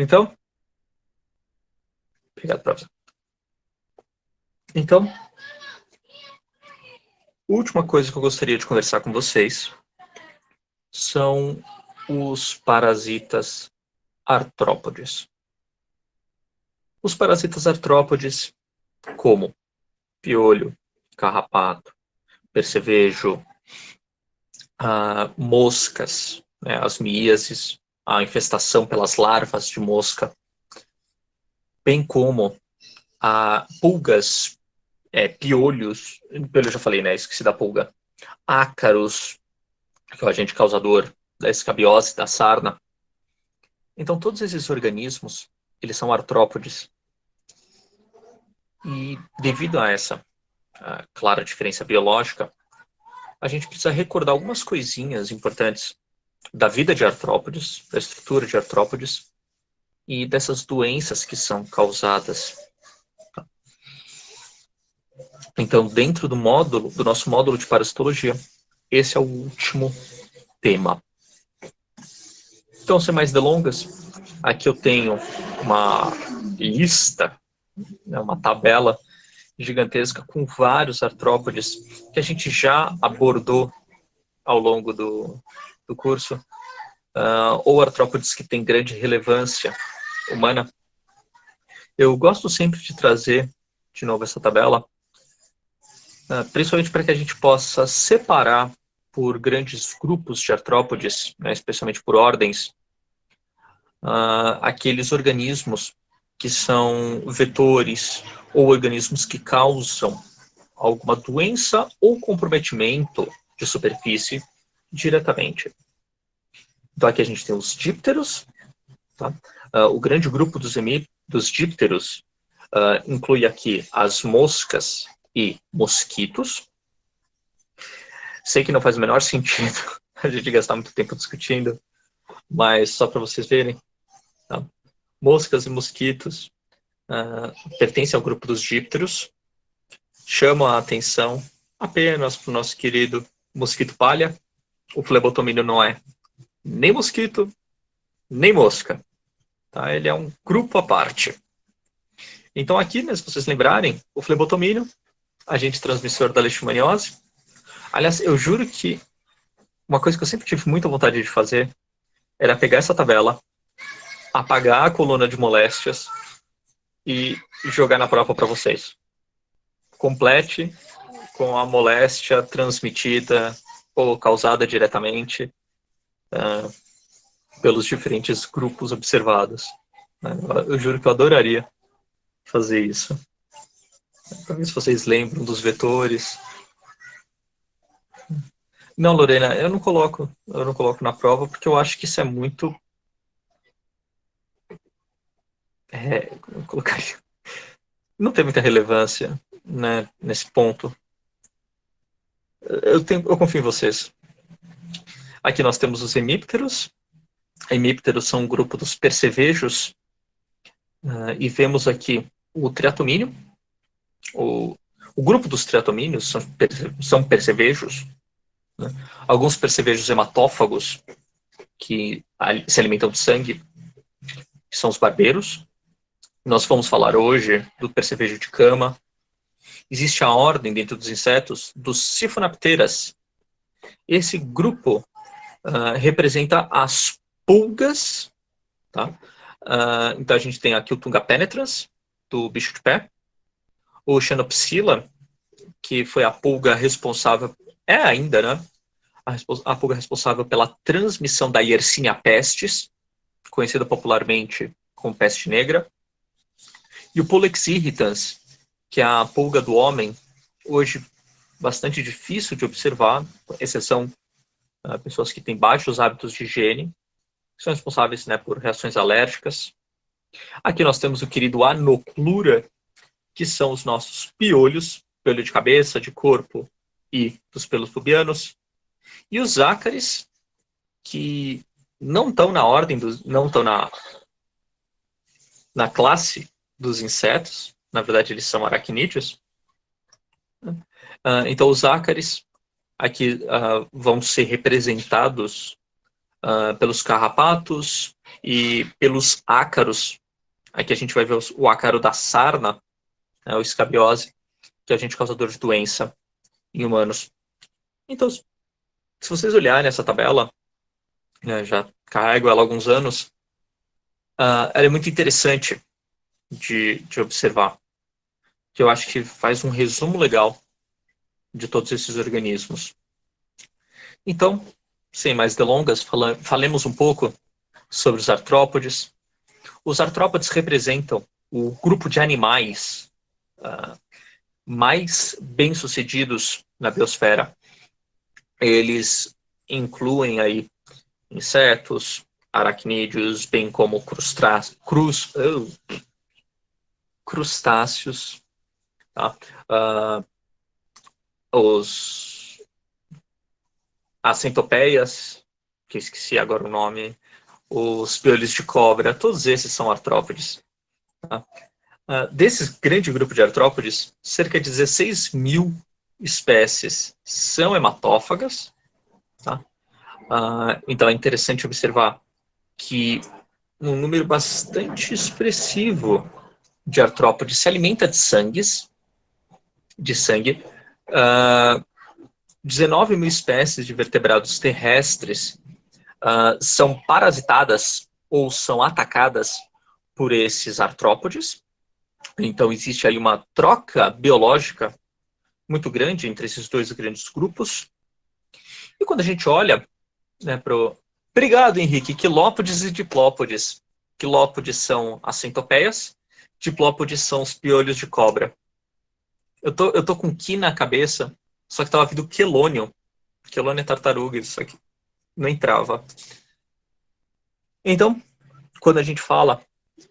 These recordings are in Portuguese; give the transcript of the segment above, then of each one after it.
Então, obrigado, professor. Então, a última coisa que eu gostaria de conversar com vocês são os parasitas artrópodes. Os parasitas artrópodes, como piolho, carrapato, percevejo, moscas, né, as miíases, a infestação pelas larvas de mosca, bem como pulgas, piolhos, eu já falei, né, esqueci da pulga, ácaros, que é o agente causador da escabiose, da sarna. Então, todos esses organismos, eles são artrópodes. E devido a essa clara diferença biológica, a gente precisa recordar algumas coisinhas importantes da vida de artrópodes, da estrutura de artrópodes e dessas doenças que são causadas. Então, dentro do nosso módulo de parasitologia, esse é o último tema. Então, sem mais delongas, aqui eu tenho uma lista, né, uma tabela gigantesca com vários artrópodes que a gente já abordou ao longo do curso, ou artrópodes que têm grande relevância humana. Eu gosto sempre de trazer de novo essa tabela, principalmente para que a gente possa separar por grandes grupos de artrópodes, né, especialmente por ordens, aqueles organismos que são vetores ou organismos que causam alguma doença ou comprometimento de superfície diretamente. Então aqui a gente tem os dípteros, tá? O grande grupo dos dípteros inclui aqui as moscas e mosquitos. Sei que não faz o menor sentido a gente gastar muito tempo discutindo, mas só para vocês verem. Tá? Moscas e mosquitos pertencem ao grupo dos dípteros, chamam a atenção apenas para o nosso querido mosquito palha. O flebotomínio não é nem mosquito, nem mosca. Tá? Ele é um grupo à parte. Então aqui, né, se vocês lembrarem, o flebotomínio, agente transmissor da leishmaniose. Aliás, eu juro que uma coisa que eu sempre tive muita vontade de fazer era pegar essa tabela, apagar a coluna de moléstias e jogar na prova para vocês. Complete com a moléstia transmitida ou causada diretamente pelos diferentes grupos observados. Eu juro que eu adoraria fazer isso. Para ver se vocês lembram dos vetores. Não, Lorena, eu não coloco na prova porque eu acho que isso é muito... como eu colocaria? Não tem muita relevância, né, nesse ponto. Eu confio em vocês. Aqui nós temos os hemípteros. Hemípteros são um grupo dos percevejos. E vemos aqui o triatomínio. O grupo dos triatomínios são percevejos. Né? Alguns percevejos hematófagos que se alimentam de sangue, que são os barbeiros. Nós vamos falar hoje do percevejo de cama. Existe a ordem dentro dos insetos dos sifonapteras. Esse grupo representa as pulgas. Tá? Então a gente tem aqui o Tunga penetrans, do bicho de pé. O Xenopsila, que foi a pulga responsável, ainda, né? A pulga responsável pela transmissão da Yersinia pestis, conhecida popularmente como peste negra. E o Pulex irritans, que é a pulga do homem, hoje bastante difícil de observar, exceção pessoas que têm baixos hábitos de higiene, que são responsáveis, né, por reações alérgicas. Aqui nós temos o querido Anopleura, que são os nossos piolhos, piolho de cabeça, de corpo e dos pelos pubianos. E os ácaris, que não estão na ordem, não estão na classe dos insetos, na verdade eles são aracnídeos. Então os ácaris aqui vão ser representados pelos carrapatos e pelos ácaros. Aqui a gente vai ver o ácaro da sarna, né, o escabiose, que é agente causador de doença em humanos. Então, se vocês olharem essa tabela, né, já carrego ela há alguns anos, ela é muito interessante de observar, que eu acho que faz um resumo legal de todos esses organismos. Então, sem mais delongas, falemos um pouco sobre os artrópodes. Os artrópodes representam o grupo de animais mais bem-sucedidos na biosfera. Eles incluem aí insetos, aracnídeos, bem como crustáceos, tá? As centopeias, que eu esqueci agora o nome, os piolhos de cobra, todos esses são artrópodes. Tá? Desse grande grupo de artrópodes, cerca de 16 mil espécies são hematófagas. Tá? Então é interessante observar que um número bastante expressivo de artrópodes se alimenta de sangue. 19 mil espécies de vertebrados terrestres são parasitadas ou são atacadas por esses artrópodes. Então existe aí uma troca biológica muito grande entre esses dois grandes grupos. E quando a gente olha, né, Obrigado, Henrique. Quilópodes e diplópodes. Quilópodes são as centopeias, diplópodes são os piolhos de cobra. Eu tô com Ki na cabeça, só que tava vindo quelônio. Quelônio é tartaruga, isso aqui não entrava. Então, quando a gente fala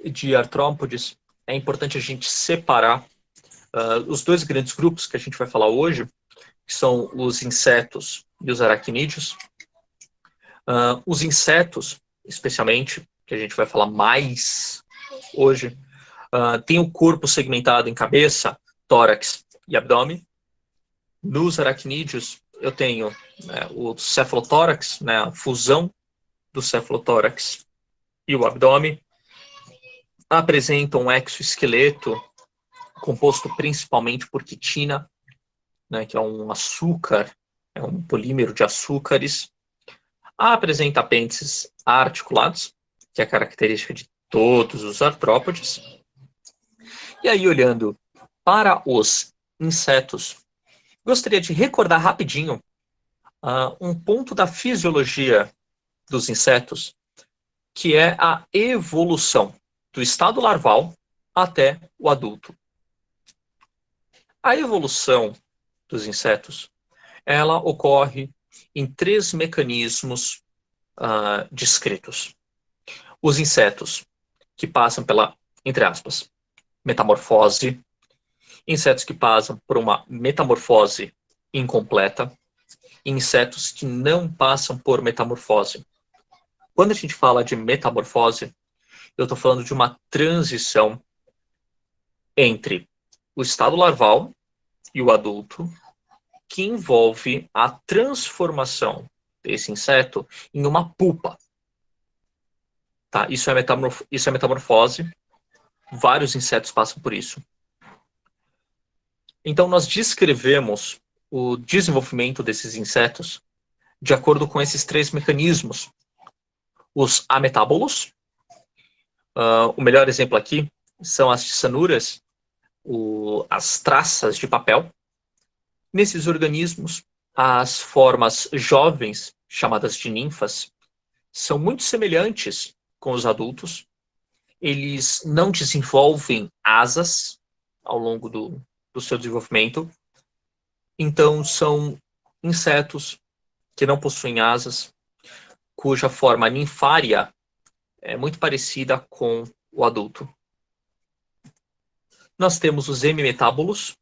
de artrópodes, é importante a gente separar os dois grandes grupos que a gente vai falar hoje, que são os insetos e os aracnídeos. Os insetos, especialmente, que a gente vai falar mais hoje, tem o corpo segmentado em cabeça, tórax e abdômen. Nos aracnídeos, eu tenho o cefalotórax, né, a fusão do cefalotórax e o abdômen. Apresentam um exoesqueleto composto principalmente por quitina, né, que é um açúcar, é um polímero de açúcares. Apresenta apêndices articulados, que é a característica de todos os artrópodes. E aí, olhando para os insetos, gostaria de recordar rapidinho um ponto da fisiologia dos insetos, que é a evolução do estado larval até o adulto. A evolução dos insetos, ela ocorre em 3 mecanismos descritos. Os insetos que passam pela, entre aspas, metamorfose, insetos que passam por uma metamorfose incompleta, e insetos que não passam por metamorfose. Quando a gente fala de metamorfose, eu estou falando de uma transição entre o estado larval e o adulto, que envolve a transformação desse inseto em uma pupa. Tá? Isso é metamorfose. Vários insetos passam por isso. Então, nós descrevemos o desenvolvimento desses insetos de acordo com esses 3 mecanismos. Os ametábolos, o melhor exemplo aqui são as tissanuras, as traças de papel. Nesses organismos, as formas jovens, chamadas de ninfas, são muito semelhantes com os adultos. Eles não desenvolvem asas ao longo do seu desenvolvimento. Então, são insetos que não possuem asas, cuja forma ninfária é muito parecida com o adulto. Nós temos os hemimetábolos.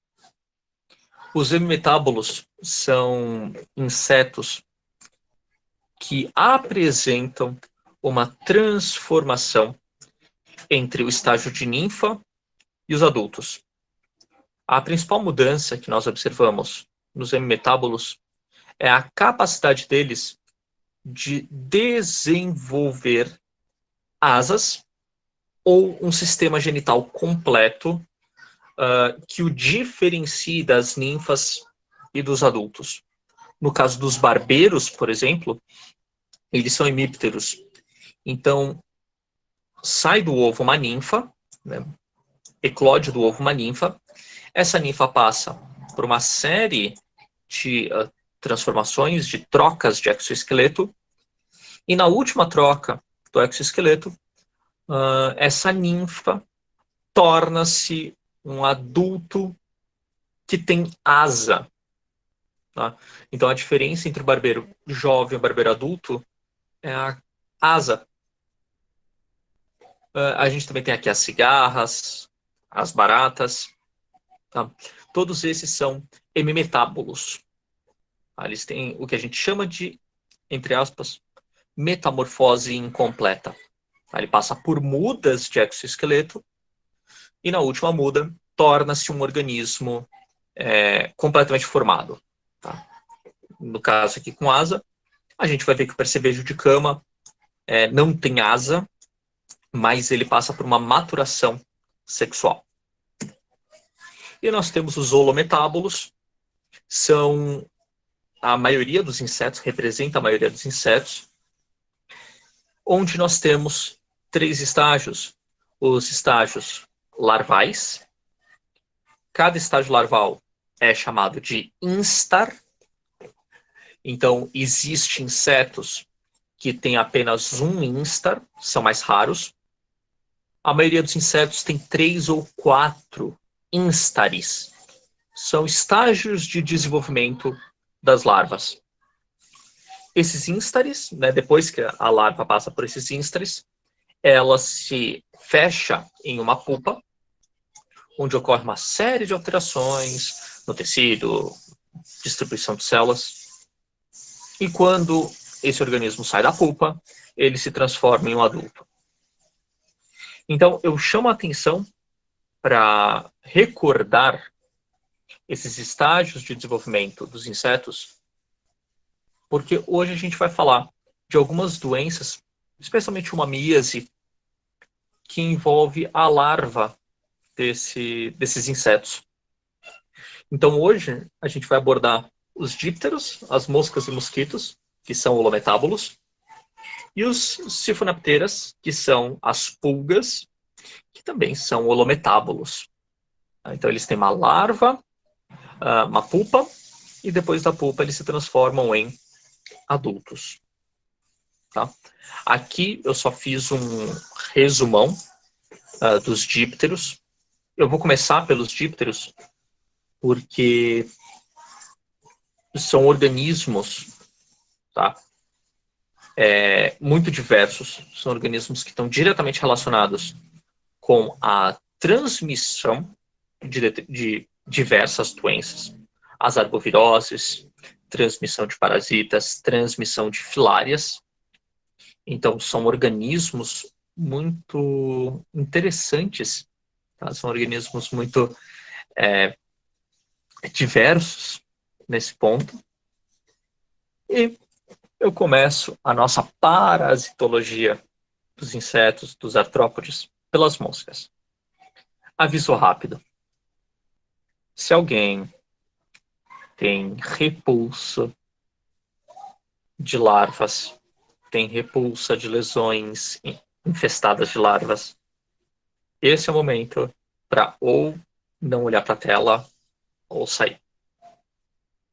Os hemimetábolos são insetos que apresentam uma transformação entre o estágio de ninfa e os adultos. A principal mudança que nós observamos nos hemimetábolos é a capacidade deles de desenvolver asas ou um sistema genital completo que o diferencie das ninfas e dos adultos. No caso dos barbeiros, por exemplo, eles são hemípteros. Então, sai do ovo uma ninfa, né, eclode do ovo uma ninfa, essa ninfa passa por uma série de transformações, de trocas de exoesqueleto, e na última troca do exoesqueleto, essa ninfa torna-se um adulto que tem asa. Tá? Então, a diferença entre o barbeiro jovem e o barbeiro adulto é a asa. A gente também tem aqui as cigarras, as baratas. Tá? Todos esses são hemimetábulos. Eles têm o que a gente chama de, entre aspas, metamorfose incompleta. Ele passa por mudas de exoesqueleto e na última muda torna-se um organismo completamente formado. Tá? No caso aqui com asa, a gente vai ver que o percevejo de cama não tem asa, mas ele passa por uma maturação sexual. E nós temos os holometábulos, são a maioria dos insetos, representa a maioria dos insetos, onde nós temos 3 estágios. Os estágios larvais. Cada estágio larval é chamado de instar. Então, existem insetos que têm apenas um instar, são mais raros. A maioria dos insetos tem 3 ou 4 instares. São estágios de desenvolvimento das larvas. Esses instares, né, depois que a larva passa por esses instares, ela se fecha em uma pupa, onde ocorre uma série de alterações no tecido, distribuição de células. E quando esse organismo sai da pupa, ele se transforma em um adulto. Então, eu chamo a atenção para recordar esses estágios de desenvolvimento dos insetos, porque hoje a gente vai falar de algumas doenças, especialmente uma míase, que envolve a larva desses insetos. Então, hoje, a gente vai abordar os dípteros, as moscas e mosquitos, que são holometábulos, e os sifonapteras, que são as pulgas, que também são holometábulos. Então, eles têm uma larva, uma pupa, e depois da pupa eles se transformam em adultos. Tá? Aqui eu só fiz um resumão dos dípteros. Eu vou começar pelos dípteros, porque são organismos, tá? Muito diversos, são organismos que estão diretamente relacionados com a transmissão de diversas doenças, as arboviroses, transmissão de parasitas, transmissão de filárias. Então, são organismos muito interessantes, tá? São organismos muito diversos nesse ponto. E eu começo a nossa parasitologia dos insetos, dos artrópodes, pelas moscas. Aviso rápido. Se alguém tem repulsa de larvas, tem repulsa de lesões infestadas de larvas, esse é o momento para ou não olhar para a tela ou sair.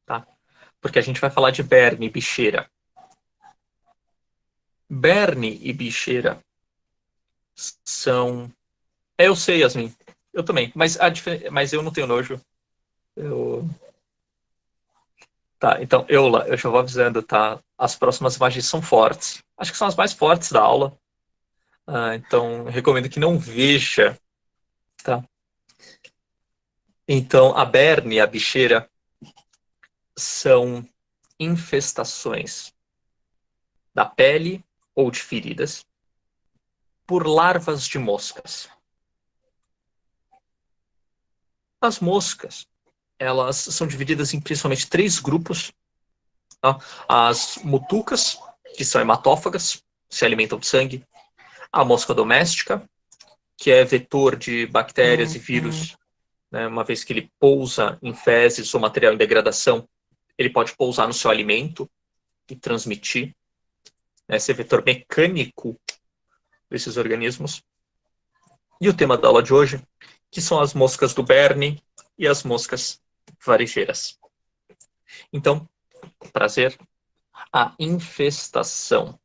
Tá? Porque a gente vai falar de berne e bicheira. Berne e bicheira são... Eu sei, Yasmin. Eu também. Mas eu não tenho nojo. Tá, então, eu já vou avisando, tá? As próximas imagens são fortes. Acho que são as mais fortes da aula. Então, recomendo que não veja, tá? Então, a berne e a bicheira são infestações da pele ou de feridas por larvas de moscas. As moscas, elas são divididas em principalmente 3 grupos. Tá? As mutucas, que são hematófagas, se alimentam de sangue. A mosca doméstica, que é vetor de bactérias e vírus, né, uma vez que ele pousa em fezes ou material em degradação, ele pode pousar no seu alimento e transmitir, né, ser vetor mecânico desses organismos. E o tema da aula de hoje, que são as moscas do Berne e as moscas varejeiras. Então, prazer, a infestação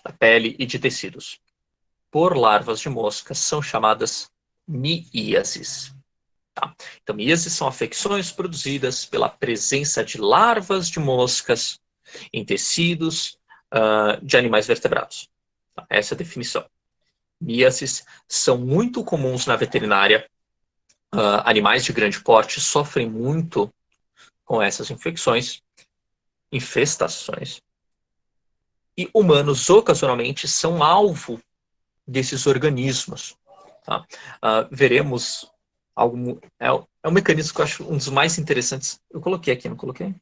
da pele e de tecidos por larvas de moscas são chamadas miíases. Tá? Então, miíases são afecções produzidas pela presença de larvas de moscas em tecidos de animais vertebrados. Tá? Essa é a definição. Miíases são muito comuns na veterinária. Animais de grande porte sofrem muito com essas infestações. E humanos, ocasionalmente, são alvo desses organismos. Tá? Veremos algo. É um mecanismo que eu acho um dos mais interessantes. Eu coloquei aqui, não coloquei?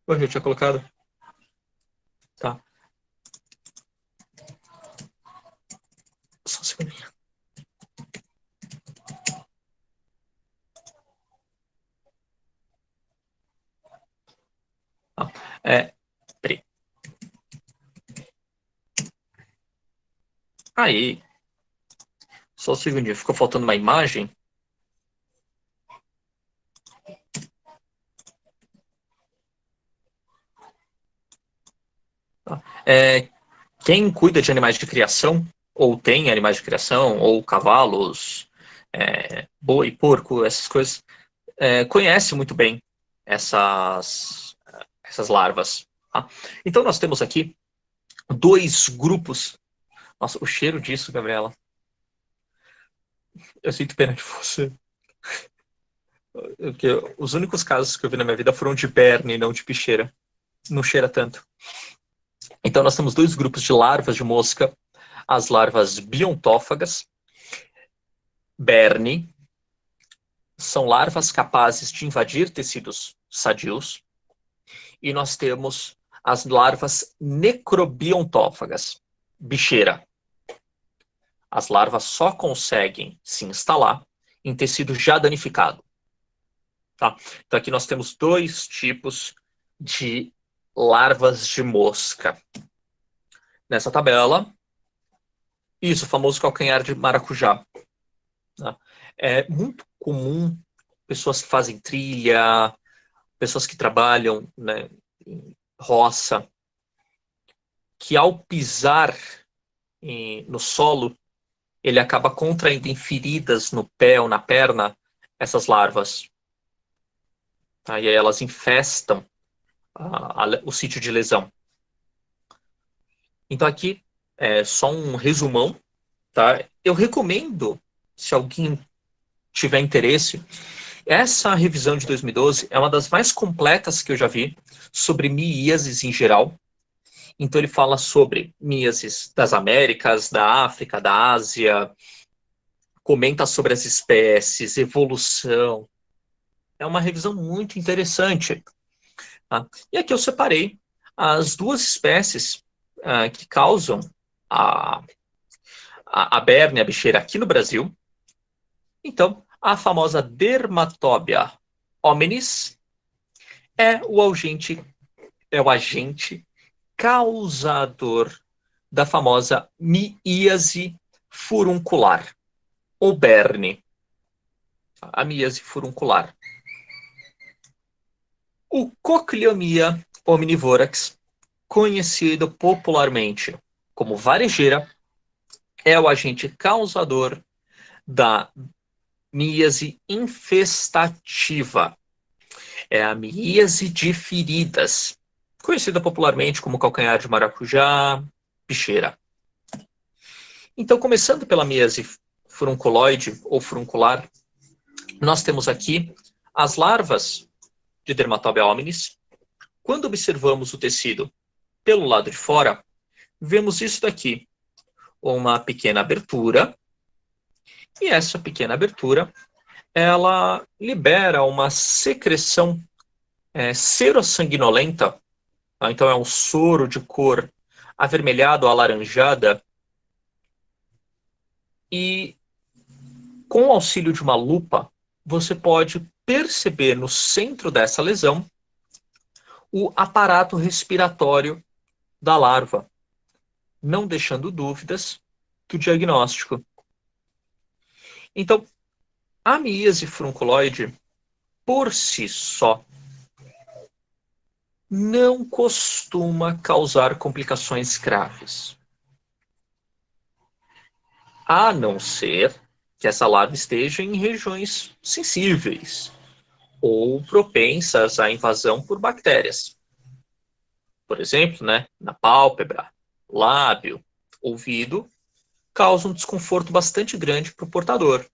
Hoje eu tinha colocado. Tá. Só um segundinho. Peraí. Aí. Só um segundinho. Ficou faltando uma imagem. Tá. Quem cuida de animais de criação, ou tem animais de criação, ou cavalos, boi, porco, essas coisas, conhece muito bem essas larvas. Tá? Então nós temos aqui 2 grupos. Nossa, o cheiro disso, Gabriela. Eu sinto pena de você. Porque os únicos casos que eu vi na minha vida foram de berne e não de picheira. Não cheira tanto. Então nós temos 2 grupos de larvas de mosca. As larvas biontófagas, berne, são larvas capazes de invadir tecidos sadios. E nós temos as larvas necrobiontófagas, bicheira. As larvas só conseguem se instalar em tecido já danificado. Tá? Então aqui nós temos 2 tipos de larvas de mosca. Nessa tabela, isso, o famoso calcanhar de maracujá. Tá? É muito comum pessoas que fazem trilha, pessoas que trabalham, né, em roça, que ao pisar no solo, ele acaba contraindo em feridas no pé ou na perna essas larvas. Tá? E aí elas infestam o sítio de lesão. Então aqui é só um resumão. Tá? Eu recomendo, se alguém tiver interesse, essa revisão de 2012 é uma das mais completas que eu já vi sobre miíases em geral. Então ele fala sobre miíases das Américas, da África, da Ásia, comenta sobre as espécies, evolução. É uma revisão muito interessante. Tá? E aqui eu separei as 2 espécies que causam a berne, a bicheira, aqui no Brasil. Então, a famosa Dermatobia hominis é o agente causador da famosa miíase furuncular, ou berne. A miíase furuncular. O Cochleomia omnivorax, conhecido popularmente como varejeira, é o agente causador da miíase infestativa. É a miíase de feridas, conhecida popularmente como calcanhar de maracujá, bicheira. Então, começando pela miíase furunculoide ou furuncular, nós temos aqui as larvas de Dermatobia hominis. Quando observamos o tecido pelo lado de fora, vemos isso daqui, uma pequena abertura, e essa pequena abertura, ela libera uma secreção serossanguinolenta, tá? Então é um soro de cor avermelhada ou alaranjada, e com o auxílio de uma lupa, você pode perceber no centro dessa lesão o aparato respiratório da larva, não deixando dúvidas do diagnóstico. Então, a miíase furunculoide, por si só, não costuma causar complicações graves. A não ser que essa larva esteja em regiões sensíveis ou propensas à invasão por bactérias. Por exemplo, né, na pálpebra, lábio, ouvido, causa um desconforto bastante grande para o portador.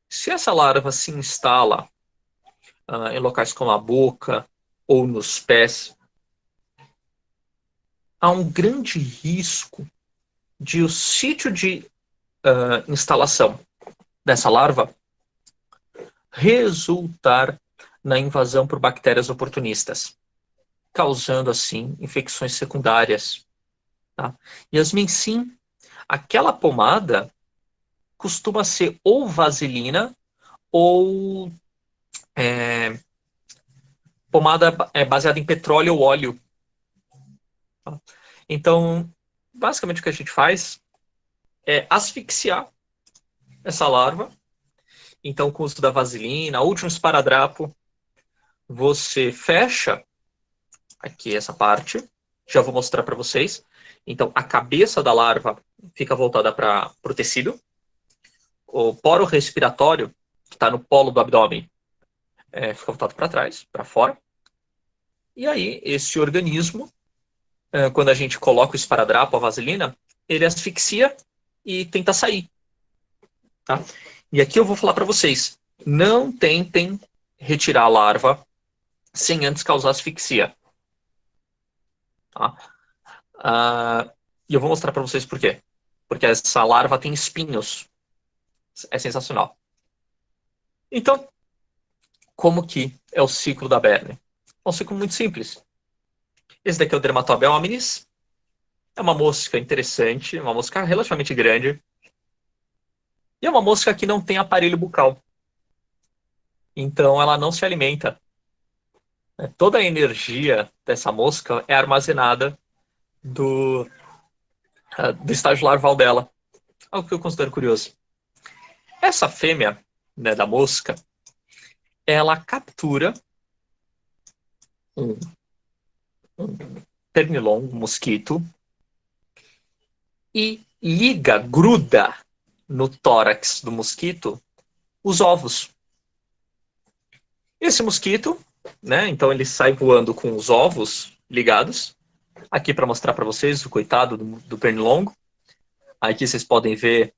Se essa larva se instala em locais como a boca ou nos pés, há um grande risco de o sítio de instalação dessa larva resultar na invasão por bactérias oportunistas, causando, assim, infecções secundárias. Tá? Yasmin, sim, aquela pomada costuma ser ou vaselina ou pomada baseada em petróleo ou óleo. Tá? Então, basicamente o que a gente faz é asfixiar essa larva. Então, com o uso da vaselina ou de um esparadrapo, você fecha aqui essa parte. Já vou mostrar para vocês. Então, a cabeça da larva fica voltada para o tecido. O poro respiratório, que está no polo do abdômen, fica voltado para trás, para fora. E aí, esse organismo, quando a gente coloca o esparadrapo, a vaselina, ele asfixia e tenta sair. Tá? E aqui eu vou falar para vocês, não tentem retirar a larva sem antes causar asfixia. Tá? E eu vou mostrar para vocês por quê. Porque essa larva tem espinhos. É sensacional. Então, como que é o ciclo da Berne? É um ciclo muito simples. Esse daqui é o Dermatobia hominis. É uma mosca interessante, uma mosca relativamente grande. E é uma mosca que não tem aparelho bucal. Então, ela não se alimenta. Toda a energia dessa mosca é armazenada do estágio larval dela. Algo que eu considero curioso. Essa fêmea, né, da mosca, ela captura um pernilongo, um mosquito, e liga, gruda no tórax do mosquito os ovos. Esse mosquito, né, então ele sai voando com os ovos ligados. Aqui para mostrar para vocês o coitado do pernilongo. Aqui vocês podem ver,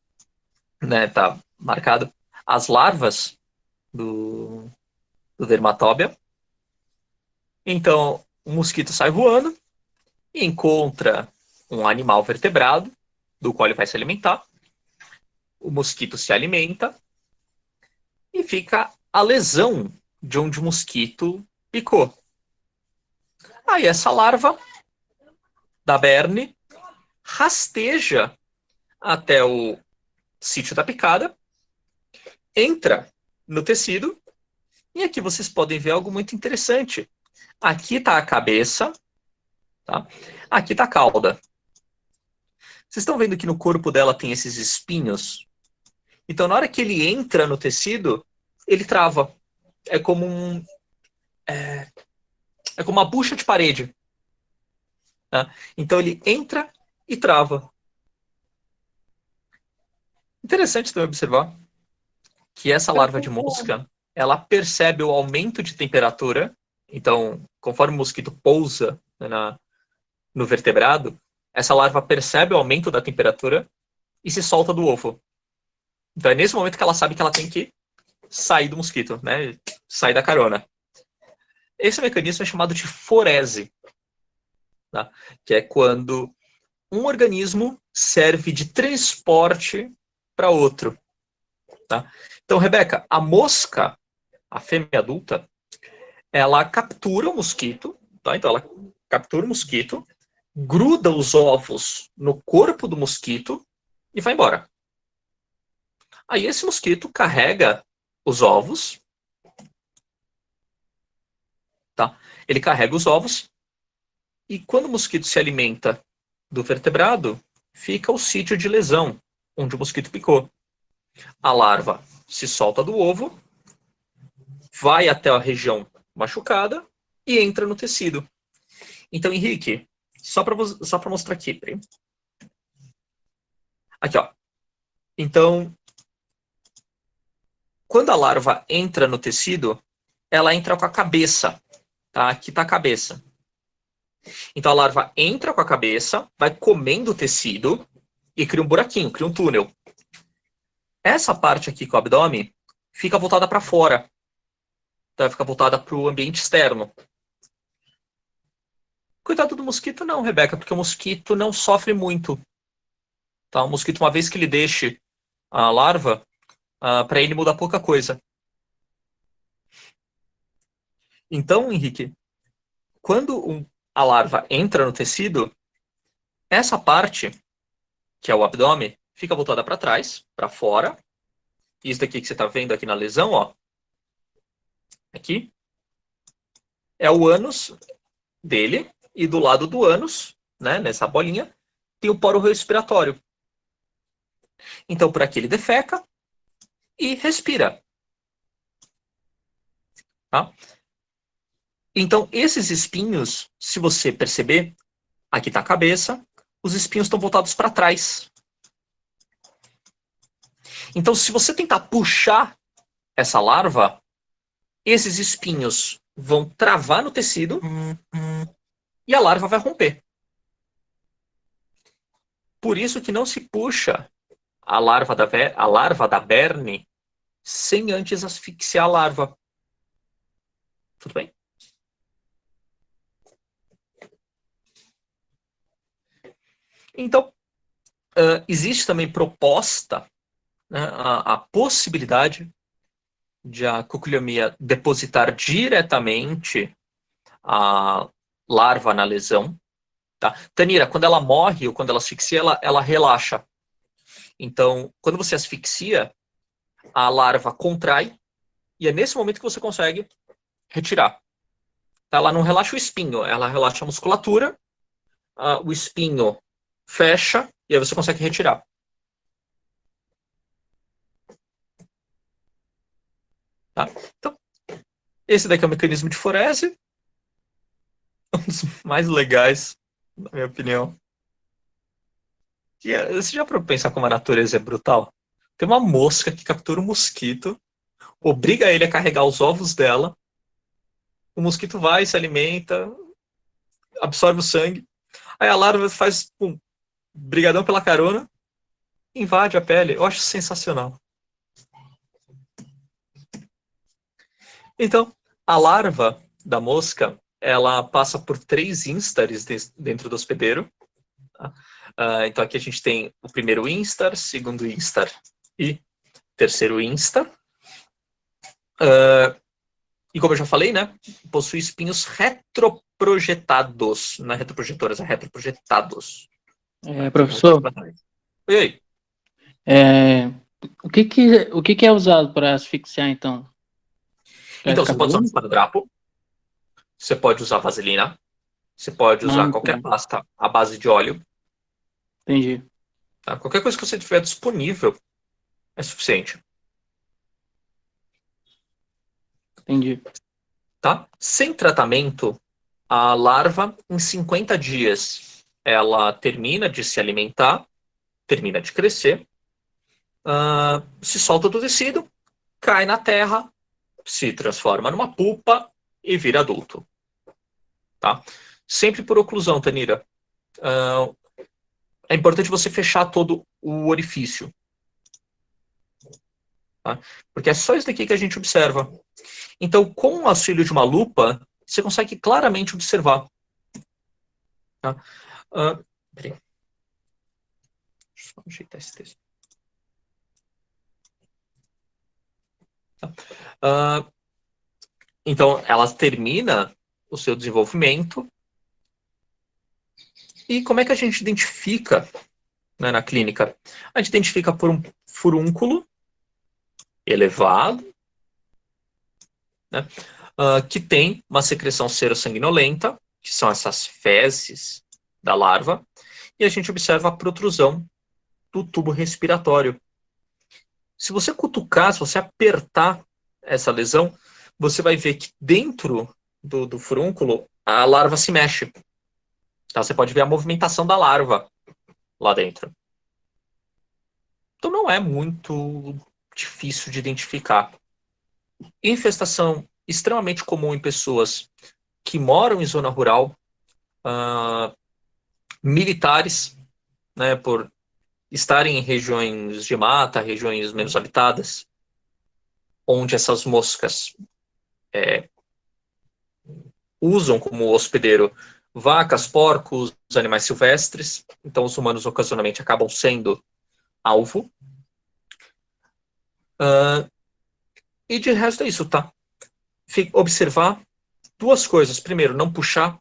né, tá marcado as larvas do Dermatóbia. Então, o mosquito sai voando e encontra um animal vertebrado, do qual ele vai se alimentar. O mosquito se alimenta e fica a lesão de onde o mosquito picou. Aí essa larva da Berne rasteja até o sítio da picada, entra no tecido, e aqui vocês podem ver algo muito interessante. Aqui está a cabeça, tá? Aqui está a cauda. Vocês estão vendo que no corpo dela tem esses espinhos? Então, na hora que ele entra no tecido, ele trava. É como é como uma bucha de parede. Tá? Então, ele entra e trava. Interessante também observar que essa larva de mosca, ela percebe o aumento de temperatura. Então, conforme o mosquito pousa, né, no vertebrado, essa larva percebe o aumento da temperatura e se solta do ovo. Então, é nesse momento que ela sabe que ela tem que sair do mosquito, né? Sair da carona. Esse mecanismo é chamado de forese, tá? Que é quando um organismo serve de transporte para outro. Tá? Então, Rebeca, a mosca, a fêmea adulta, ela captura o mosquito, tá? Então ela captura o mosquito, gruda os ovos no corpo do mosquito e vai embora. Aí esse mosquito carrega os ovos, tá? Ele carrega os ovos e quando o mosquito se alimenta do vertebrado, fica o sítio de lesão, onde o mosquito picou. A larva se solta do ovo, vai até a região machucada e entra no tecido. Então, Henrique, só para mostrar aqui. Aqui, ó. Então, quando a larva entra no tecido, ela entra com a cabeça. Tá? Aqui está a cabeça. Então, a larva entra com a cabeça, vai comendo o tecido e cria um buraquinho, cria um túnel. Essa parte aqui com o abdômen fica voltada para fora. Tá? Fica voltada para o ambiente externo. Cuidado do mosquito não, Rebeca, porque o mosquito não sofre muito. Tá? O mosquito, uma vez que ele deixe a larva, para ele muda pouca coisa. Então, Henrique, quando a larva entra no tecido, essa parte, que é o abdômen, fica voltada para trás, para fora. Isso daqui que você está vendo aqui na lesão, ó, aqui, é o ânus dele, e do lado do ânus, né, nessa bolinha, tem o poro respiratório. Então, por aqui ele defeca e respira. Tá? Então, esses espinhos, se você perceber, aqui está a cabeça, os espinhos estão voltados para trás. Então, se você tentar puxar essa larva, esses espinhos vão travar no tecido e a larva vai romper. Por isso que não se puxa a larva da berne sem antes asfixiar a larva. Tudo bem? Então, existe também proposta, né, a possibilidade de a cuculiomia depositar diretamente a larva na lesão. Tá? Tanira, quando ela morre ou quando ela asfixia, ela relaxa. Então, quando você asfixia, a larva contrai e é nesse momento que você consegue retirar. Tá? Ela não relaxa o espinho, ela relaxa a musculatura, o espinho fecha e aí você consegue retirar. Tá? Então, esse daqui é o mecanismo de forese, um dos mais legais, na minha opinião. Você já parou pra pensar como a natureza é brutal? Tem uma mosca que captura um mosquito, obriga ele a carregar os ovos dela, o mosquito vai, se alimenta, absorve o sangue, aí a larva faz brigadão pela carona, invade a pele. Eu acho sensacional. Então, a larva da mosca, ela passa por 3 instares dentro do hospedeiro. Tá? Então aqui a gente tem o primeiro instar, segundo instar e terceiro instar. E como eu já falei, né, possui espinhos retroprojetados. Não é retroprojetoras, é retroprojetados. Né, ficam voltados Professor, para trás. E aí? é, o que que é usado para asfixiar, então? Então, você pode usar um Gasolina? esparadrapo, você pode usar vaselina, você pode usar qualquer Tá. pasta à base de óleo. Entendi, Tá? Qualquer coisa que você tiver disponível é suficiente. entendi. Tá? Sem tratamento, a larva, em 50 dias, ela termina de se alimentar, termina de crescer, se solta do tecido, cai na terra, se transforma numa pupa e vira adulto. Tá? Sempre por oclusão, Tanira. Uh, é importante você fechar todo o orifício. Tá? Porque é só isso daqui que a gente observa. Então, com o auxílio de uma lupa, você consegue claramente observar. Tá? Peraí. Deixa eu ajeitar esse texto. Tá? Então, ela termina o seu desenvolvimento. E como é que a gente identifica, né, na clínica? A gente identifica por um furúnculo elevado, né, que tem uma secreção serossanguinolenta, que são essas fezes da larva, e a gente observa a protrusão do tubo respiratório. Se você cutucar, se você apertar essa lesão, você vai ver que dentro do furúnculo a larva se mexe. Tá? Você pode ver a movimentação da larva lá dentro. Então não é muito difícil de identificar. Infestação extremamente comum em pessoas que moram em zona rural, militares, né, por estarem em regiões de mata, regiões menos habitadas, onde essas moscas usam como hospedeiro vacas, porcos, animais silvestres. Então os humanos ocasionalmente acabam sendo alvo. E de resto é isso, tá? Observar duas coisas. Primeiro, não puxar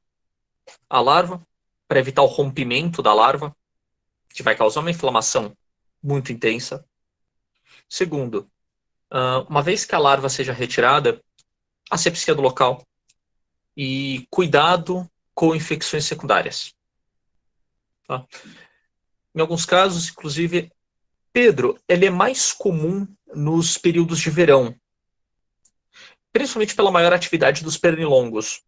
a larva para evitar o rompimento da larva, que vai causar uma inflamação muito intensa. Segundo, uma vez que a larva seja retirada, asepsia do local e cuidado com infecções secundárias. Tá? Em alguns casos, inclusive, Pedro, ele é mais comum nos períodos de verão, principalmente pela maior atividade dos pernilongos.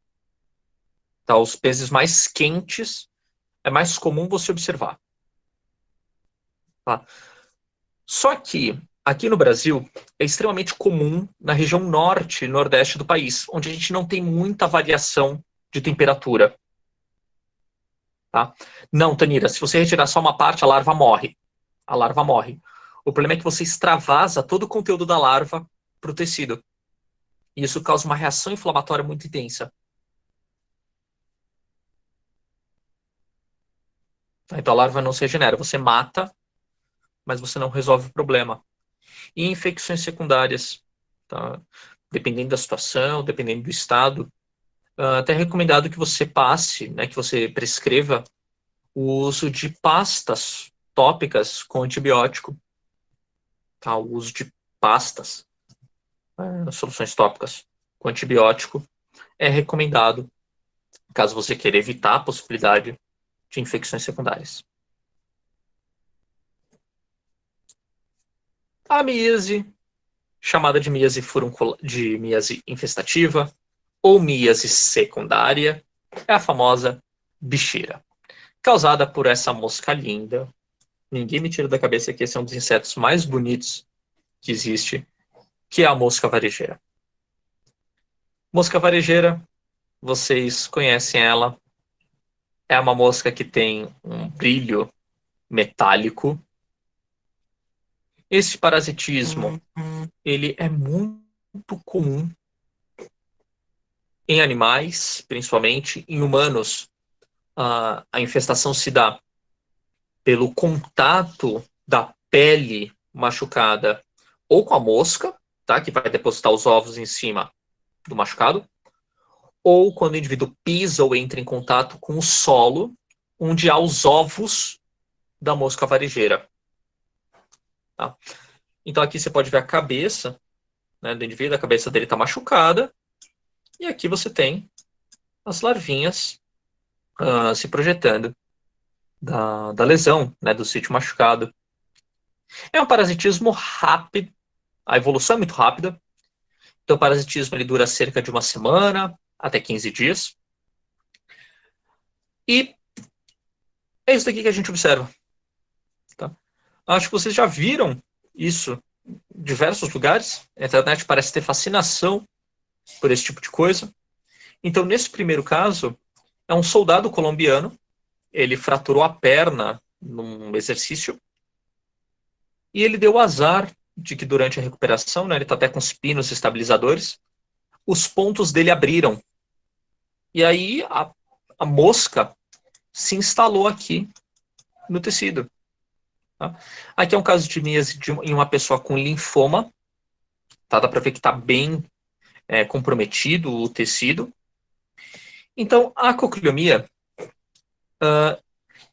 Tá? Os peces mais quentes é mais comum você observar. Tá? Só que aqui no Brasil é extremamente comum na região norte e nordeste do país, onde a gente não tem muita variação de temperatura. Tá? Não, Tanira, se você retirar só uma parte, a larva morre. A larva morre. O problema é que você extravasa todo o conteúdo da larva para o tecido. E isso causa uma reação inflamatória muito intensa. Tá? Então a larva não se regenera. Você mata, mas você não resolve o problema. E infecções secundárias, tá? Dependendo da situação, dependendo do estado, até é recomendado que você passe, né, que você prescreva o uso de pastas tópicas com antibiótico. Tá? O uso de pastas, soluções tópicas com antibiótico é recomendado caso você queira evitar a possibilidade de infecções secundárias. A míase, chamada de míase infestativa ou míase secundária, é a famosa bicheira, causada por essa mosca linda. Ninguém me tira da cabeça que esse é um dos insetos mais bonitos que existe, que é a mosca varejeira. Mosca varejeira, vocês conhecem ela, é uma mosca que tem um brilho metálico. Esse parasitismo, ele é muito comum em animais, principalmente em humanos. A infestação se dá pelo contato da pele machucada ou com a mosca, tá, que vai depositar os ovos em cima do machucado, ou quando o indivíduo pisa ou entra em contato com o solo, onde há os ovos da mosca varejeira. Tá? Então aqui você pode ver a cabeça, né, do indivíduo, a cabeça dele está machucada, e aqui você tem as larvinhas se projetando da lesão, né, do sítio machucado. É um parasitismo rápido, a evolução é muito rápida, então o parasitismo ele dura cerca de uma semana até 15 dias, e é isso daqui que a gente observa. Tá? Acho que vocês já viram isso em diversos lugares, a internet parece ter fascinação por esse tipo de coisa. Então, nesse primeiro caso, é um soldado colombiano, ele fraturou a perna num exercício, e ele deu o azar de que durante a recuperação, né, ele está até com os pinos estabilizadores, os pontos dele abriram. E aí a mosca se instalou aqui no tecido. Tá? Aqui é um caso de míase em uma pessoa com linfoma. Tá? Dá para ver que está bem comprometido o tecido. Então, a cocliomia,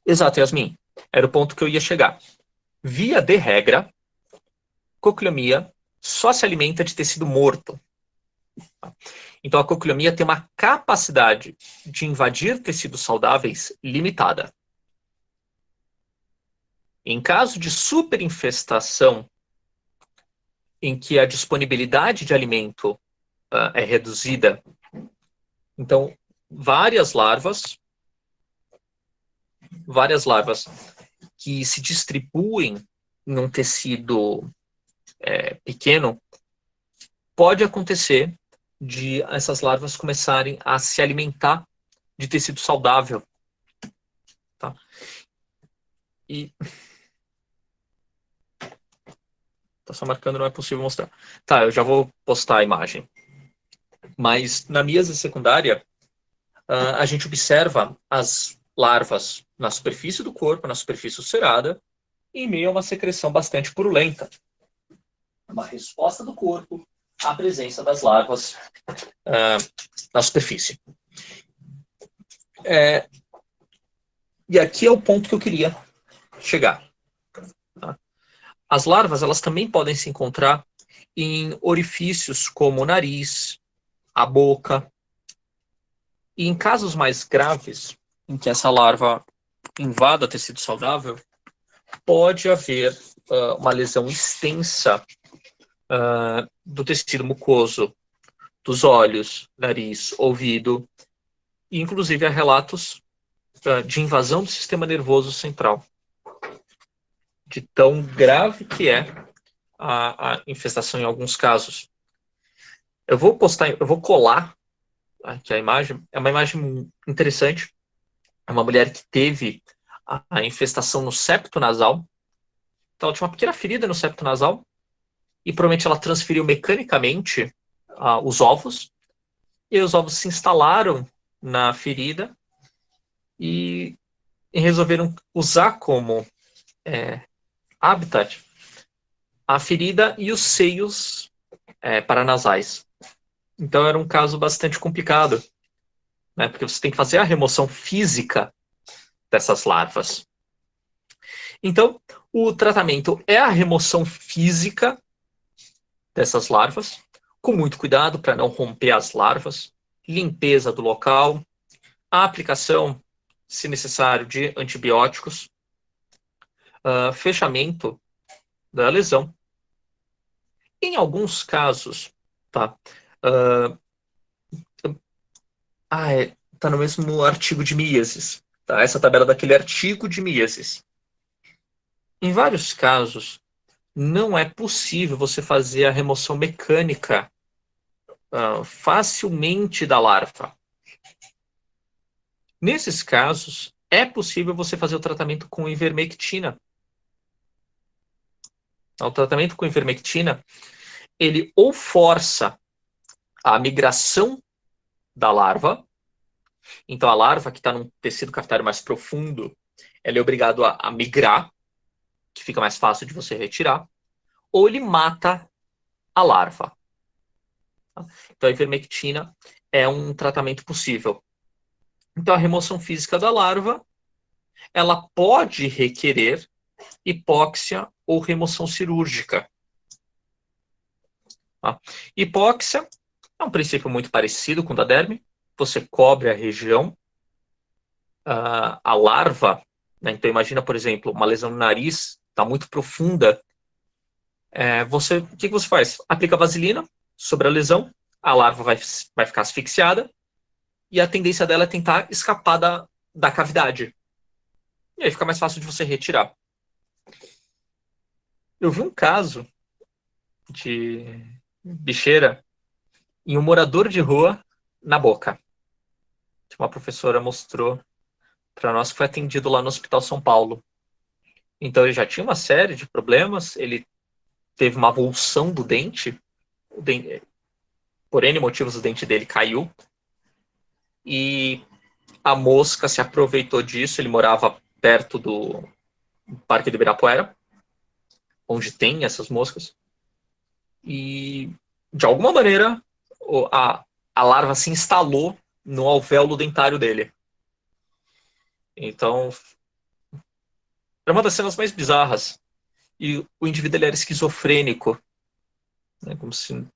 exato, Yasmin, era o ponto que eu ia chegar. Via de regra, cocliomia só se alimenta de tecido morto. Então, a cocliomia tem uma capacidade de invadir tecidos saudáveis limitada. Em caso de superinfestação, em que a disponibilidade de alimento é reduzida, então várias larvas que se distribuem em um tecido pequeno, pode acontecer de essas larvas começarem a se alimentar de tecido saudável. Tá? E tá só marcando, não é possível mostrar. Tá, eu já vou postar a imagem. Mas na míase secundária, a gente observa as larvas na superfície do corpo, na superfície ulcerada, em meio a uma secreção bastante purulenta. Uma resposta do corpo à presença das larvas na superfície. E aqui é o ponto que eu queria chegar. Tá? As larvas, elas também podem se encontrar em orifícios como o nariz, a boca. E em casos mais graves, em que essa larva invada tecido saudável, pode haver uma lesão extensa do tecido mucoso, dos olhos, nariz, ouvido, e inclusive há relatos de invasão do sistema nervoso central, de tão grave que é a infestação em alguns casos. Eu vou colar aqui a imagem, é uma imagem interessante, é uma mulher que teve a infestação no septo nasal, então ela tinha uma pequena ferida no septo nasal, e provavelmente ela transferiu mecanicamente os ovos, e os ovos se instalaram na ferida e resolveram usar como habitat a ferida e os seios paranasais. Então era um caso bastante complicado, né, porque você tem que fazer a remoção física dessas larvas. Então, o tratamento é a remoção física dessas larvas, com muito cuidado para não romper as larvas, limpeza do local, a aplicação, se necessário, de antibióticos, fechamento da lesão. Em alguns casos, tá? Tá no mesmo artigo de Miasis, tá? Essa tabela daquele artigo de Miasis. Em vários casos, não é possível você fazer a remoção mecânica facilmente da larva. Nesses casos, é possível você fazer o tratamento com ivermectina. O tratamento com ivermectina, ele ou força a migração da larva, então a larva que está num tecido cavitário mais profundo, ela é obrigada a migrar, que fica mais fácil de você retirar, ou ele mata a larva. Então a ivermectina é um tratamento possível. Então a remoção física da larva, ela pode requerer hipóxia ou remoção cirúrgica. Hipóxia é um princípio muito parecido com o da derme. Você cobre a região, a larva, né? Então imagina, por exemplo, uma lesão no nariz, está muito profunda. O que você faz? Aplica vaselina sobre a lesão, a larva vai ficar asfixiada, e a tendência dela é tentar escapar da cavidade. E aí fica mais fácil de você retirar. Eu vi um caso de bicheira em um morador de rua na boca. Uma professora mostrou para nós que foi atendido lá no Hospital São Paulo. Então ele já tinha uma série de problemas, ele teve uma avulsão do dente, por N motivos o dente dele caiu, e a mosca se aproveitou disso. Ele morava perto do Parque do Ibirapuera, onde tem essas moscas, e de alguma maneira a larva se instalou no alvéolo dentário dele. Então, era uma das cenas mais bizarras. E o indivíduo ele era esquizofrênico, né, como se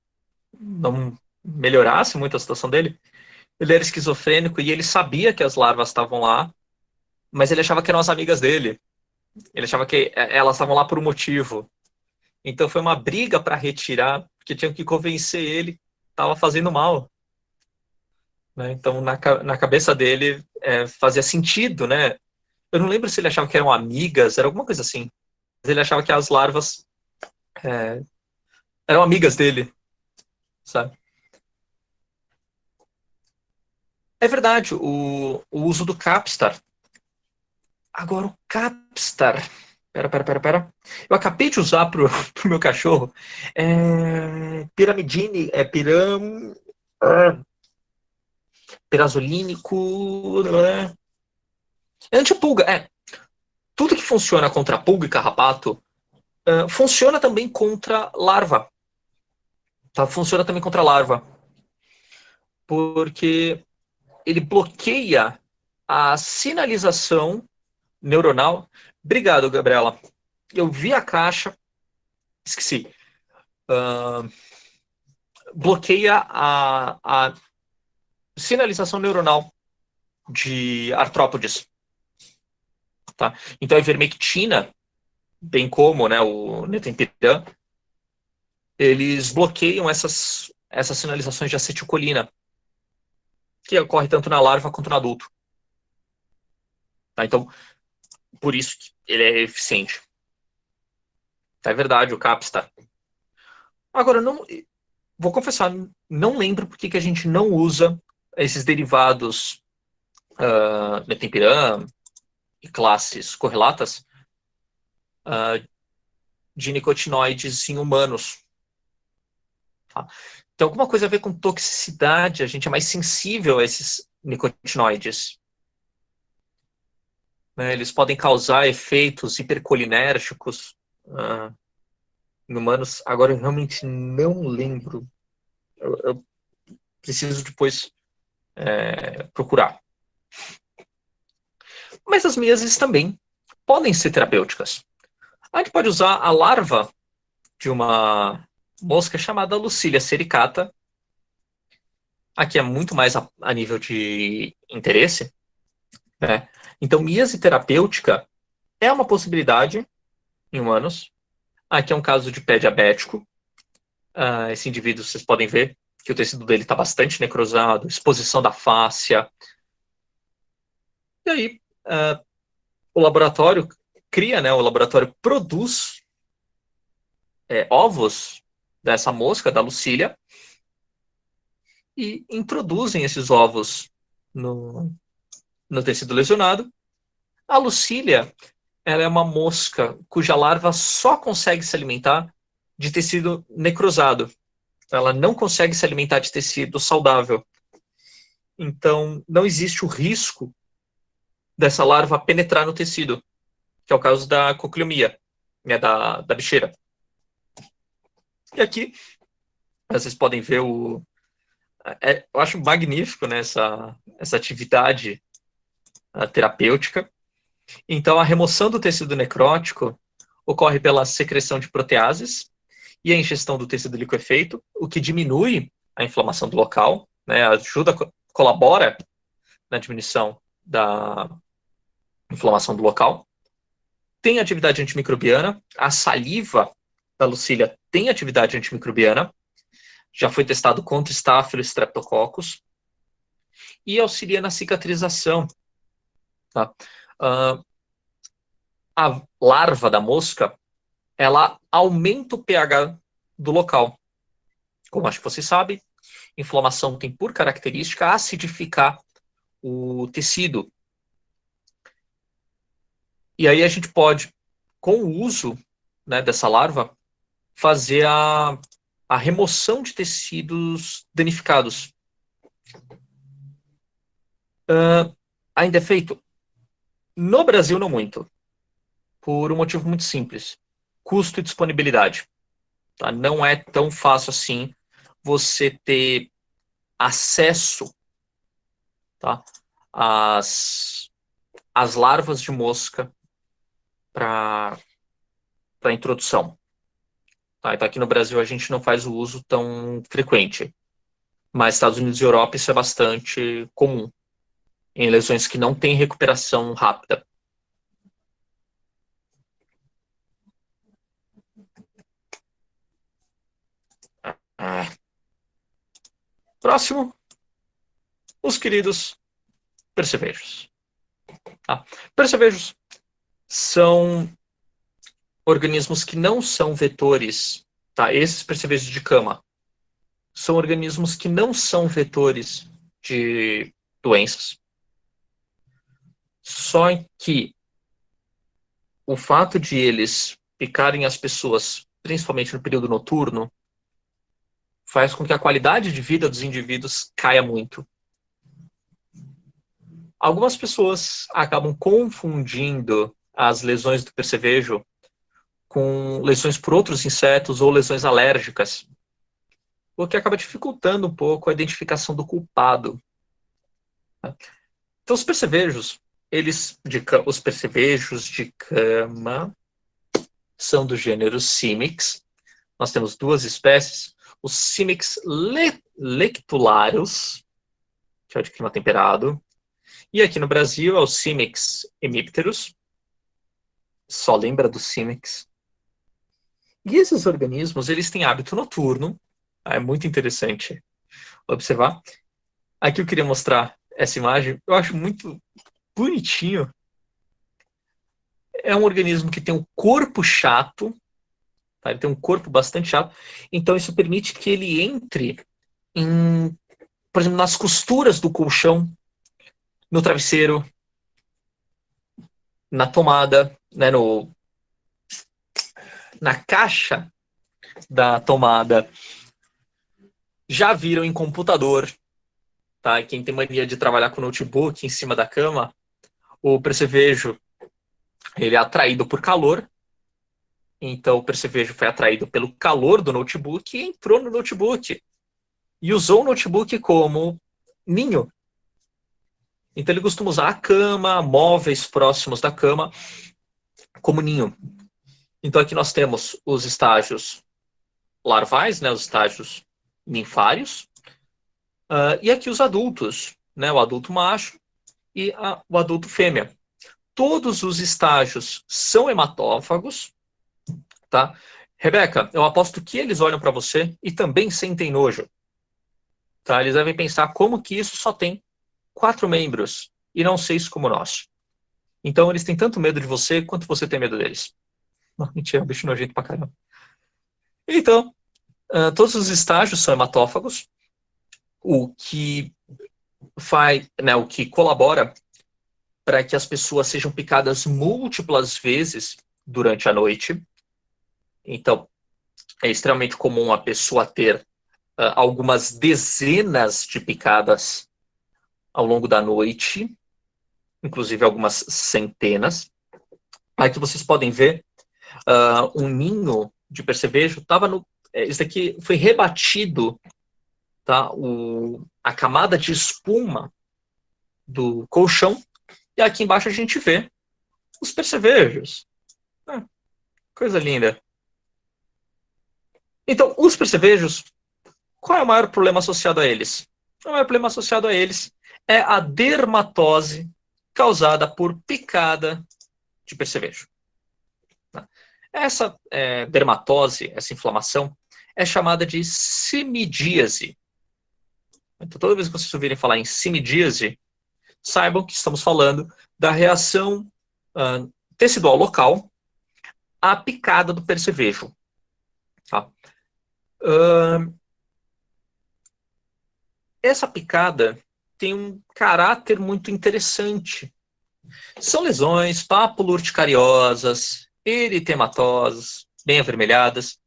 não melhorasse muito a situação dele. Ele era esquizofrênico e ele sabia que as larvas estavam lá, mas ele achava que eram as amigas dele. Ele achava que elas estavam lá por um motivo. Então foi uma briga para retirar, porque tinham que convencer ele que estava fazendo mal. Né? Então, na cabeça dele, fazia sentido, né? Eu não lembro se ele achava que eram amigas, era alguma coisa assim. Mas ele achava que as larvas eram amigas dele, sabe? É verdade, o uso do Capstar. Agora, o Capstar. Pera. Eu acabei de usar pro meu cachorro. Piramidine. Pirazolínico. Antipulga. Tudo que funciona contra pulga e carrapato funciona também contra larva. Tá? Funciona também contra larva. Porque ele bloqueia a sinalização neuronal. Obrigado, Gabriela. Eu vi a caixa, esqueci. Bloqueia a sinalização neuronal de artrópodes. Tá? Então, a ivermectina, bem como, né, o netempiran, eles bloqueiam essas sinalizações de acetilcolina, que ocorre tanto na larva quanto no adulto. Tá? Então, por isso que ele é eficiente. Tá? É verdade, o Capstar. Agora, não, vou confessar, não lembro por que a gente não usa esses derivados netempiran e classes correlatas de nicotinoides em humanos. Tá? Tem alguma coisa a ver com toxicidade, a gente é mais sensível a esses nicotinoides. Né? Eles podem causar efeitos hipercolinérgicos em humanos. Agora, eu realmente não lembro. Eu preciso depois procurar. Mas as meses também podem ser terapêuticas. A gente pode usar a larva de uma mosca chamada Lucilia sericata. Aqui é muito mais a nível de interesse. Né? Então, míase terapêutica é uma possibilidade em humanos. Aqui é um caso de pé diabético. Esse indivíduo, vocês podem ver que o tecido dele está bastante necrosado, exposição da fáscia. E aí, o laboratório cria, né? O laboratório produz ovos dessa mosca, da Lucília, e introduzem esses ovos no tecido lesionado. A Lucília, ela é uma mosca cuja larva só consegue se alimentar de tecido necrosado. Ela não consegue se alimentar de tecido saudável. Então, não existe o risco dessa larva penetrar no tecido, que é o caso da cocliomia, né, da bicheira. E aqui, vocês podem ver eu acho magnífico, né, essa atividade terapêutica. Então, a remoção do tecido necrótico ocorre pela secreção de proteases e a ingestão do tecido liquefeito, o que diminui a inflamação do local, né, colabora na diminuição da inflamação do local. Tem atividade antimicrobiana, a saliva da Lucília tem atividade antimicrobiana, já foi testado contra Staphylococcus e Streptococcus, e auxilia na cicatrização. Tá? A larva da mosca, ela aumenta o pH do local. Como acho que você sabe, inflamação tem por característica acidificar o tecido. E aí a gente pode, com o uso, né, dessa larva, fazer a remoção de tecidos danificados. Ainda é feito? No Brasil, não muito. Por um motivo muito simples. Custo e disponibilidade. Tá? Não é tão fácil assim você ter acesso, tá, às larvas de mosca para a introdução. Tá? Então, aqui no Brasil a gente não faz o uso tão frequente, mas Estados Unidos e Europa isso é bastante comum, em lesões que não têm recuperação rápida. Próximo, os queridos percevejos. Tá? Percevejos são organismos que não são vetores. Tá? Esses percevejos de cama são organismos que não são vetores de doenças. Só que o fato de eles picarem as pessoas, principalmente no período noturno, faz com que a qualidade de vida dos indivíduos caia muito. Algumas pessoas acabam confundindo as lesões do percevejo com lesões por outros insetos ou lesões alérgicas, o que acaba dificultando um pouco a identificação do culpado. Então, os percevejos, os percevejos de cama são do gênero Simix. Nós temos duas espécies, os Simix lectularus, que é o de clima temperado, e aqui no Brasil é o Simix hemipterus, só lembra do Simix. E esses organismos, eles têm hábito noturno, é muito interessante observar. Aqui eu queria mostrar essa imagem, eu acho muito bonitinho. É um organismo que tem um corpo chato, tá? Ele tem um corpo bastante chato, então isso permite que ele entre por exemplo, nas costuras do colchão, no travesseiro, na tomada, né, na caixa da tomada. Já viram em computador, tá? Quem tem mania de trabalhar com notebook em cima da cama, o percevejo, ele é atraído por calor. Então o percevejo foi atraído pelo calor do notebook e entrou no notebook. E usou o notebook como ninho. Então ele costuma usar a cama, móveis próximos da cama, como ninho. Então aqui nós temos os estágios larvais, né, os estágios ninfários, e aqui os adultos, né, o adulto macho e o adulto fêmea. Todos os estágios são hematófagos, tá? Rebeca, eu aposto que eles olham para você e também sentem nojo. Tá? Eles devem pensar como que isso só tem 4 membros e não 6 como nós. Então eles têm tanto medo de você quanto você tem medo deles. Não, mentira, é um bicho nojento pra caramba. Então, todos os estágios são hematófagos, o que faz, né, o que colabora para que as pessoas sejam picadas múltiplas vezes durante a noite. Então, é extremamente comum a pessoa ter algumas dezenas de picadas ao longo da noite, inclusive algumas centenas. Aqui vocês podem ver um ninho de percevejo. Isso aqui foi rebatido, tá? A camada de espuma do colchão. E aqui embaixo a gente vê os percevejos. Coisa linda. Então, os percevejos, qual é o maior problema associado a eles? O maior problema associado a eles é a dermatose causada por picada de percevejo. Essa dermatose, essa inflamação, é chamada de simidíase. Então, toda vez que vocês ouvirem falar em simidíase, saibam que estamos falando da reação tecidual local à picada do percevejo. Tá? Essa picada tem um caráter muito interessante. São lesões papulurticariosas, eritematosas, bem avermelhadas.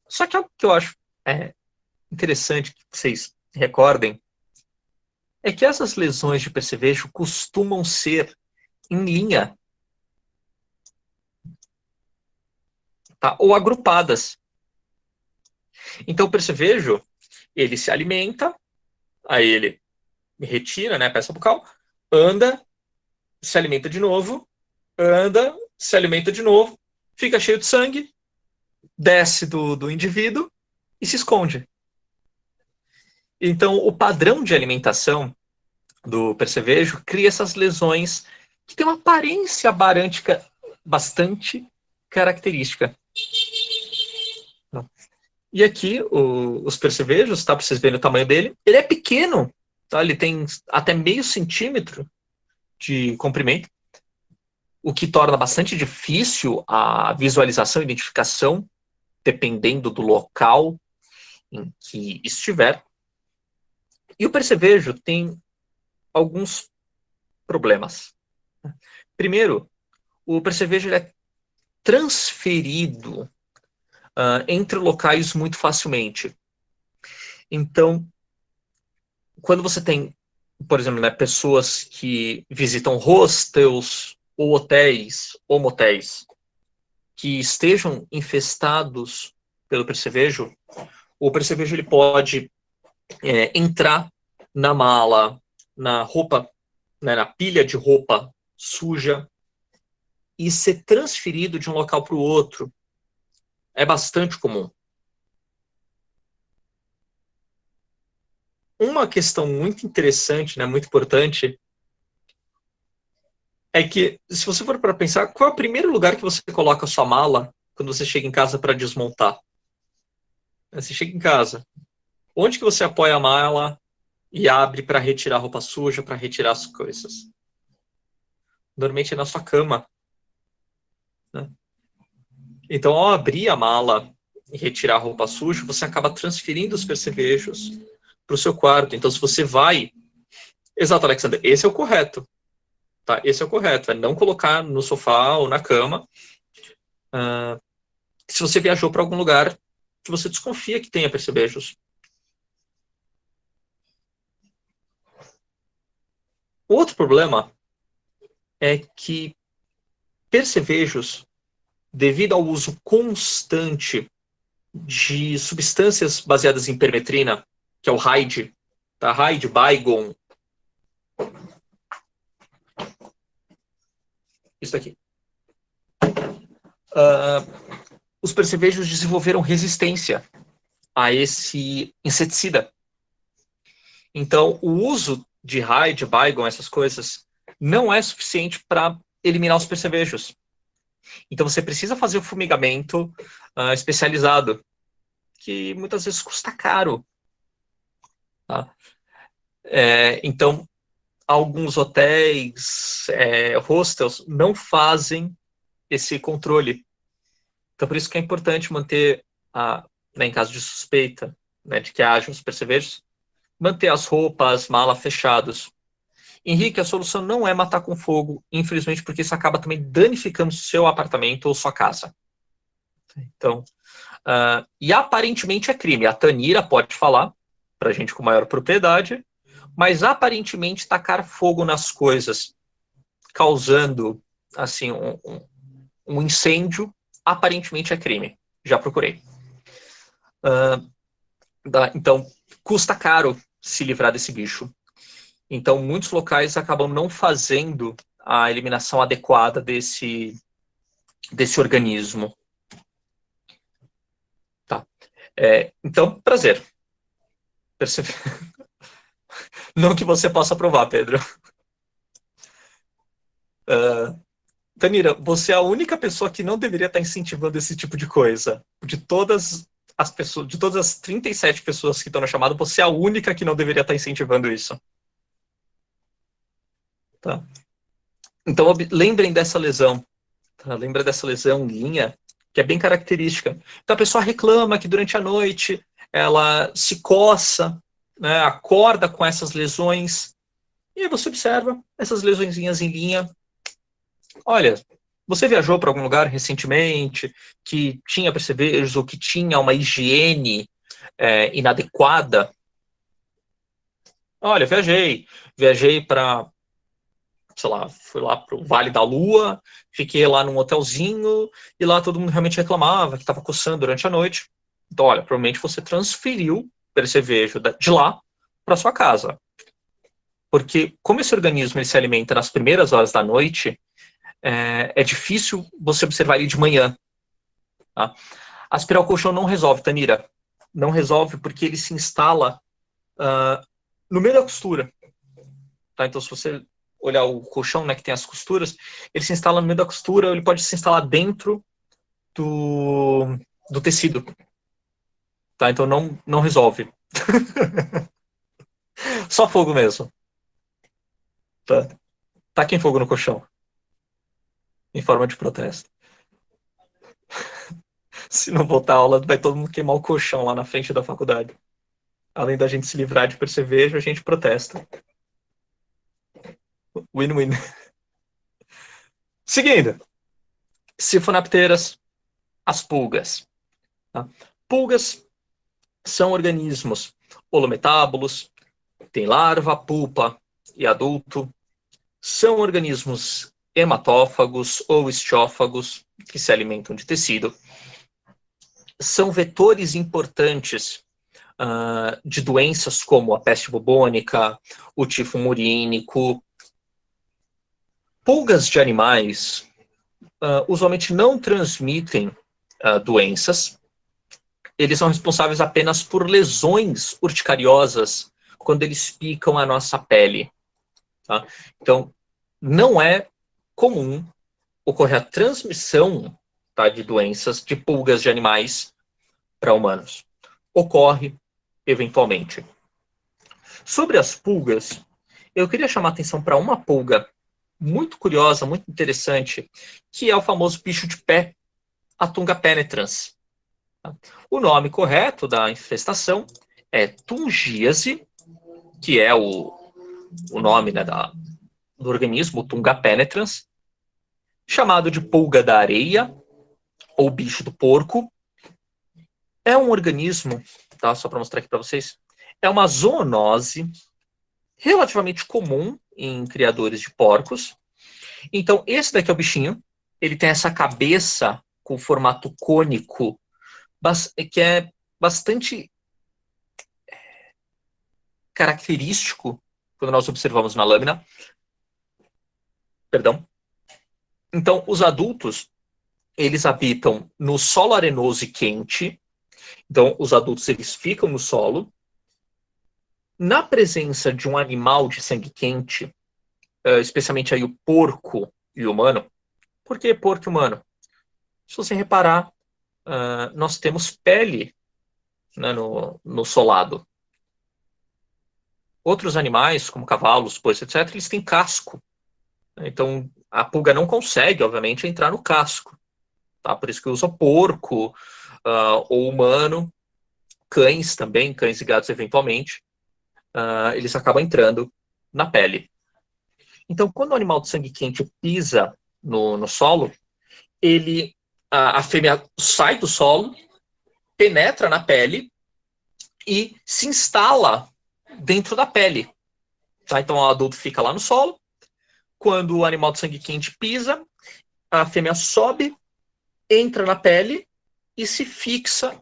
Só que algo que eu acho interessante que vocês recordem é que essas lesões de percevejo costumam ser em linha, tá? Ou agrupadas. Então, o percevejo, ele se alimenta, aí ele retira, né, a peça bucal, anda, se alimenta de novo, anda, se alimenta de novo, fica cheio de sangue, desce do indivíduo e se esconde. Então, o padrão de alimentação do percevejo cria essas lesões que têm uma aparência barântica bastante característica. E aqui, os percevejos, tá, para vocês verem o tamanho dele, ele é pequeno, tá? Ele tem até meio centímetro de comprimento, o que torna bastante difícil a visualização e identificação, dependendo do local em que estiver. E o percevejo tem alguns problemas. Primeiro, o percevejo ele é transferido entre locais muito facilmente. Então, quando você tem, por exemplo, né, pessoas que visitam hostels ou hotéis ou motéis que estejam infestados pelo percevejo, o percevejo ele pode entrar na mala, na roupa, né, na pilha de roupa suja e ser transferido de um local para o outro. É bastante comum. Uma questão muito interessante, né, muito importante, é que, se você for para pensar, qual é o primeiro lugar que você coloca a sua mala quando você chega em casa para desmontar? Você chega em casa. Onde que você apoia a mala e abre para retirar a roupa suja, para retirar as coisas? Normalmente é na sua cama. Né? Então, ao abrir a mala e retirar a roupa suja, você acaba transferindo os percevejos para o seu quarto. Então, se você vai... Exato, Alexander, esse é o correto. Tá? Esse é o correto, é não colocar no sofá ou na cama. Se você viajou para algum lugar que você desconfia que tenha percevejos. Outro problema é que percevejos, devido ao uso constante de substâncias baseadas em permetrina, que é o Hyde, tá? Hyde, Baygon, isso aqui. Os percevejos desenvolveram resistência a esse inseticida. Então, o uso de Hyde, Baygon, essas coisas, não é suficiente para eliminar os percevejos. Então, você precisa fazer o fumigamento especializado, que muitas vezes custa caro. Tá? Então, alguns hotéis, hostels, não fazem esse controle. Então, por isso que é importante manter, né, em caso de suspeita, né, de que haja os percevejos, manter as roupas, mala fechados. Henrique, a solução não é matar com fogo, infelizmente, porque isso acaba também danificando seu apartamento ou sua casa. Então, e aparentemente é crime. A Tanira pode falar para a gente com maior propriedade, mas aparentemente tacar fogo nas coisas, causando assim um incêndio, aparentemente é crime. Já procurei. Então, custa caro se livrar desse bicho. Então, muitos locais acabam não fazendo a eliminação adequada desse organismo. Tá. Então, prazer. Não que você possa provar, Pedro. Tanira, você é a única pessoa que não deveria estar incentivando esse tipo de coisa. De todas as pessoas, de todas as 37 pessoas que estão na chamada, você é a única que não deveria estar incentivando isso. Tá? Então, lembrem dessa lesão. Tá? Lembra dessa lesão em linha, que é bem característica. Então, a pessoa reclama que durante a noite ela se coça, né, acorda com essas lesões, e aí você observa essas lesõezinhas em linha. Olha, você viajou para algum lugar recentemente que tinha percevejos ou que tinha uma higiene inadequada? Olha, viajei para, sei lá, fui lá para o Vale da Lua, fiquei lá num hotelzinho e lá todo mundo realmente reclamava que estava coçando durante a noite. Então, olha, provavelmente você transferiu percevejo de lá para sua casa. Porque como esse organismo ele se alimenta nas primeiras horas da noite, é difícil você observar ele de manhã. Tá? Aspirar o colchão não resolve, Tanira. Não resolve porque ele se instala no meio da costura. Tá? Então, se você olhar o colchão, né, que tem as costuras, ele se instala no meio da costura, ou ele pode se instalar dentro do tecido. Tá? Então, não resolve. Só fogo mesmo. Tá? Taquem fogo no colchão. Em forma de protesto. Se não voltar a aula, vai todo mundo queimar o colchão lá na frente da faculdade. Além da gente se livrar de percevejo, a gente protesta. Win-win. Seguindo. Sifonapteras, as pulgas. Tá? Pulgas são organismos holometábulos, tem larva, pulpa e adulto. São organismos hematófagos ou estiófagos que se alimentam de tecido. São vetores importantes de doenças como a peste bubônica, o tifo murínico. Pulgas de animais usualmente não transmitem doenças. Eles são responsáveis apenas por lesões urticariosas quando eles picam a nossa pele. Tá? Então, não é comum ocorrer a transmissão, tá, de doenças de pulgas de animais para humanos. Ocorre eventualmente. Sobre as pulgas, eu queria chamar a atenção para uma pulga muito curiosa, muito interessante, que é o famoso bicho de pé, a Tunga penetrans. O nome correto da infestação é tungíase, que é o nome, né, do organismo, Tunga penetrans, chamado de pulga da areia ou bicho do porco. É um organismo, tá, só para mostrar aqui para vocês, é uma zoonose relativamente comum em criadores de porcos. Então, esse daqui é o bichinho. Ele tem essa cabeça com formato cônico, que é bastante característico quando nós observamos na lâmina. Perdão. Então, os adultos, eles habitam no solo arenoso e quente. Então, os adultos, eles ficam no solo. Na presença de um animal de sangue quente, especialmente aí o porco e o humano. Por que porco e humano? Se você reparar, nós temos pele, né, no solado. Outros animais, como cavalos, bois, etc., eles têm casco. Então, a pulga não consegue, obviamente, entrar no casco. Tá? Por isso que usa porco ou humano, cães também, cães e gatos eventualmente, eles acabam entrando na pele. Então, quando o animal de sangue quente pisa no solo, a fêmea sai do solo, penetra na pele e se instala dentro da pele. Tá? Então, o adulto fica lá no solo. Quando o animal de sangue quente pisa, a fêmea sobe, entra na pele e se fixa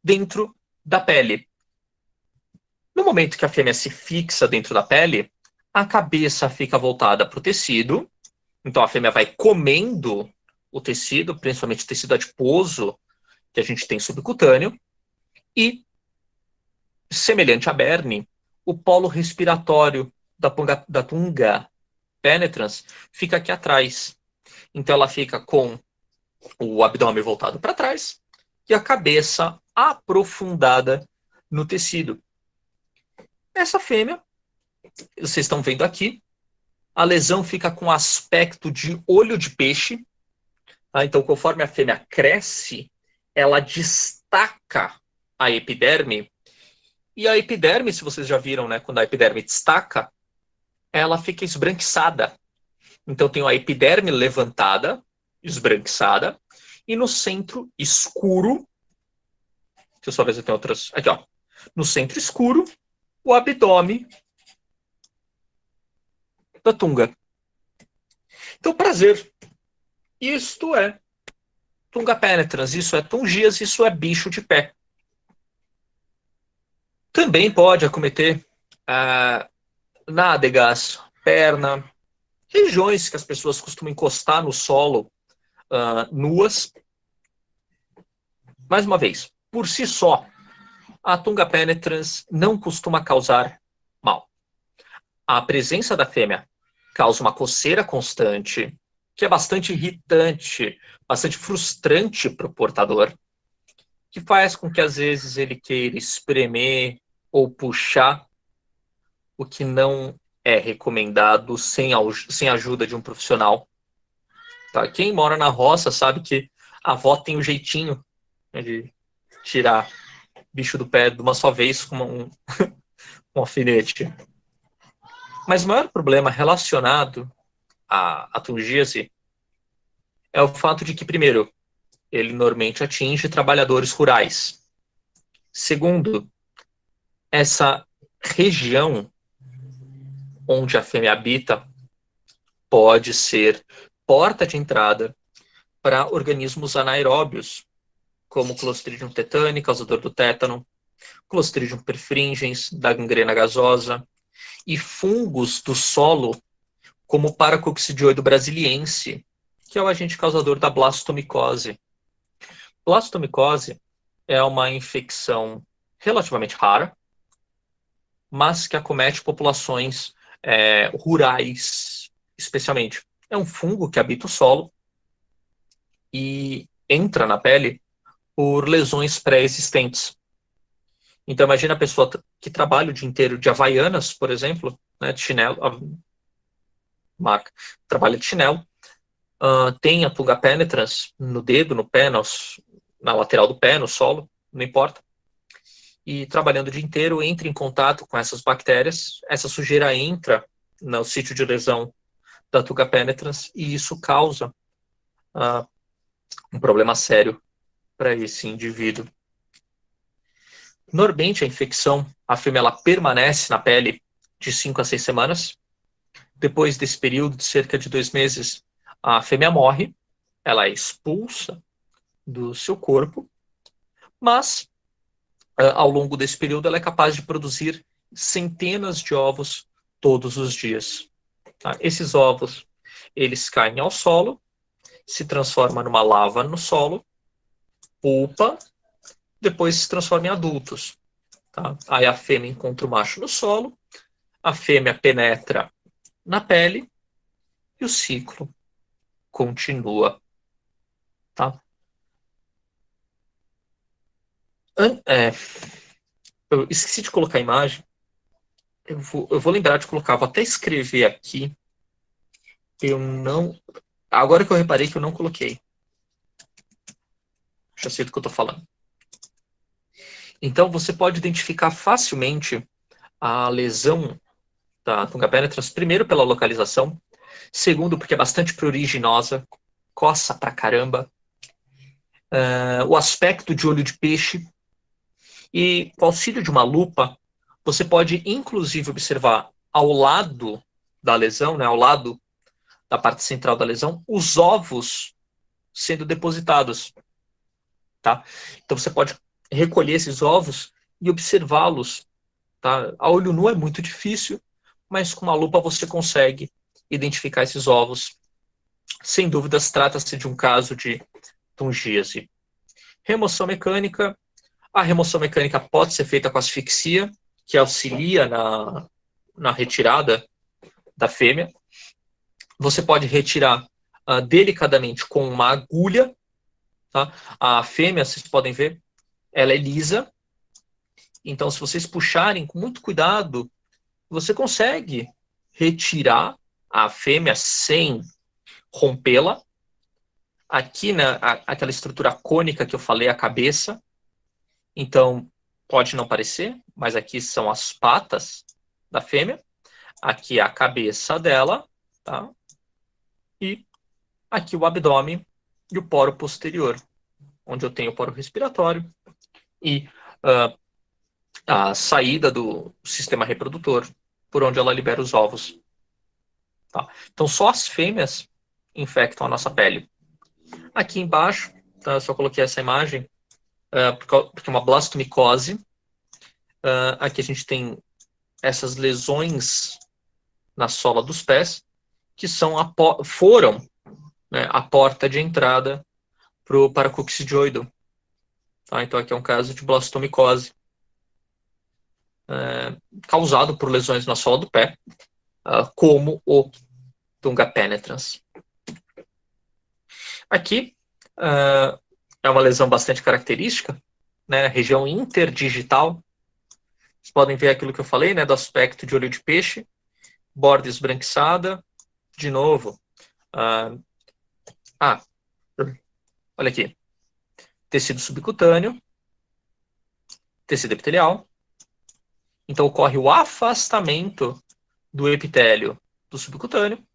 dentro da pele. No momento que a fêmea se fixa dentro da pele, a cabeça fica voltada para o tecido. Então, a fêmea vai comendo o tecido, principalmente o tecido adiposo que a gente tem subcutâneo. E, semelhante a berne, o polo respiratório da Tunga penetrans fica aqui atrás. Então, ela fica com o abdômen voltado para trás e a cabeça aprofundada no tecido. Essa fêmea, vocês estão vendo aqui, a lesão fica com aspecto de olho de peixe. Tá? Então, conforme a fêmea cresce, ela destaca a epiderme. E a epiderme, se vocês já viram, né, quando a epiderme destaca, ela fica esbranquiçada. Então, tem a epiderme levantada, esbranquiçada, e no centro escuro, deixa eu só ver se tem outras. Aqui, ó. No centro escuro, o abdômen da tunga. Então, prazer. Isto é Tunga penetrans, isso é tungíase, isso é bicho de pé. Também pode acometer nádegas, perna, regiões que as pessoas costumam encostar no solo nuas. Mais uma vez, por si só, a Tunga penetrans não costuma causar mal. A presença da fêmea causa uma coceira constante, que é bastante irritante, bastante frustrante para o portador, que faz com que às vezes ele queira espremer ou puxar, o que não é recomendado sem a ajuda de um profissional. Tá? Quem mora na roça sabe que a avó tem um jeitinho, né, de tirar bicho do pé de uma só vez com um alfinete. Mas o maior problema relacionado à tungíase é o fato de que, primeiro, ele normalmente atinge trabalhadores rurais. Segundo, essa região onde a fêmea habita pode ser porta de entrada para organismos anaeróbios, como Clostridium tetani, causador do tétano, Clostridium perfringens, da gangrena gasosa, e fungos do solo, como o Paracoccidioido brasiliense, que é o agente causador da blastomicose. Blastomicose é uma infecção relativamente rara, mas que acomete populações rurais, especialmente. É um fungo que habita o solo e entra na pele por lesões pré-existentes. Então, imagina a pessoa que trabalha o dia inteiro de havaianas, por exemplo, né, de chinelo, marca, trabalha de chinelo, tem a Tunga penetrans no dedo, no pé, na lateral do pé, no solo, não importa, e trabalhando o dia inteiro entra em contato com essas bactérias, essa sujeira entra no sítio de lesão da Tunga penetrans e isso causa um problema sério para esse indivíduo. Normalmente a infecção, a fêmea ela permanece na pele de 5 a 6 semanas. Depois desse período de cerca de 2 meses, a fêmea morre, ela é expulsa do seu corpo, mas ao longo desse período ela é capaz de produzir centenas de ovos todos os dias. Tá? Esses ovos, eles caem ao solo, se transformam numa lava no solo, pupa, depois se transformam em adultos. Tá? Aí a fêmea encontra o macho no solo, a fêmea penetra na pele e o ciclo continua. Tá? Eu esqueci de colocar a imagem. Eu vou lembrar de colocar, vou até escrever aqui. Eu não. Agora que eu reparei que eu não coloquei. Já sei do que eu estou falando. Então, você pode identificar facilmente a lesão da Tunga penetrans, primeiro pela localização, segundo porque é bastante pruriginosa, coça pra caramba, o aspecto de olho de peixe, e com o auxílio de uma lupa, você pode inclusive observar ao lado da lesão, né, ao lado da parte central da lesão, os ovos sendo depositados. Tá? Então você pode recolher esses ovos e observá-los. Tá? A olho nu é muito difícil, mas com uma lupa você consegue identificar esses ovos. Sem dúvidas, trata-se de um caso de tungíase. Remoção mecânica. A remoção mecânica pode ser feita com asfixia, que auxilia na retirada da fêmea. Você pode retirar delicadamente com uma agulha. Tá? A fêmea, vocês podem ver, ela é lisa. Então, se vocês puxarem com muito cuidado, você consegue retirar a fêmea sem rompê-la. Aqui, aquela estrutura cônica que eu falei, a cabeça. Então, pode não parecer, mas aqui são as patas da fêmea. Aqui é a cabeça dela, tá? E aqui o abdômen e o poro posterior, onde eu tenho o poro respiratório e a saída do sistema reprodutor, por onde ela libera os ovos. Tá? Então, só as fêmeas infectam a nossa pele. Aqui embaixo, tá? Eu só coloquei essa imagem, porque é uma blastomicose. Aqui a gente tem essas lesões na sola dos pés, que foram, né, a porta de entrada para o paracoccidioido. Tá? Então aqui é um caso de blastomicose, causado por lesões na sola do pé, como o Tunga penetrans. Aqui é uma lesão bastante característica, né, região interdigital. Vocês podem ver aquilo que eu falei, né, do aspecto de olho de peixe, borda esbranquiçada, de novo. Olha aqui, tecido subcutâneo, tecido epitelial. Então ocorre o afastamento do epitélio do subcutâneo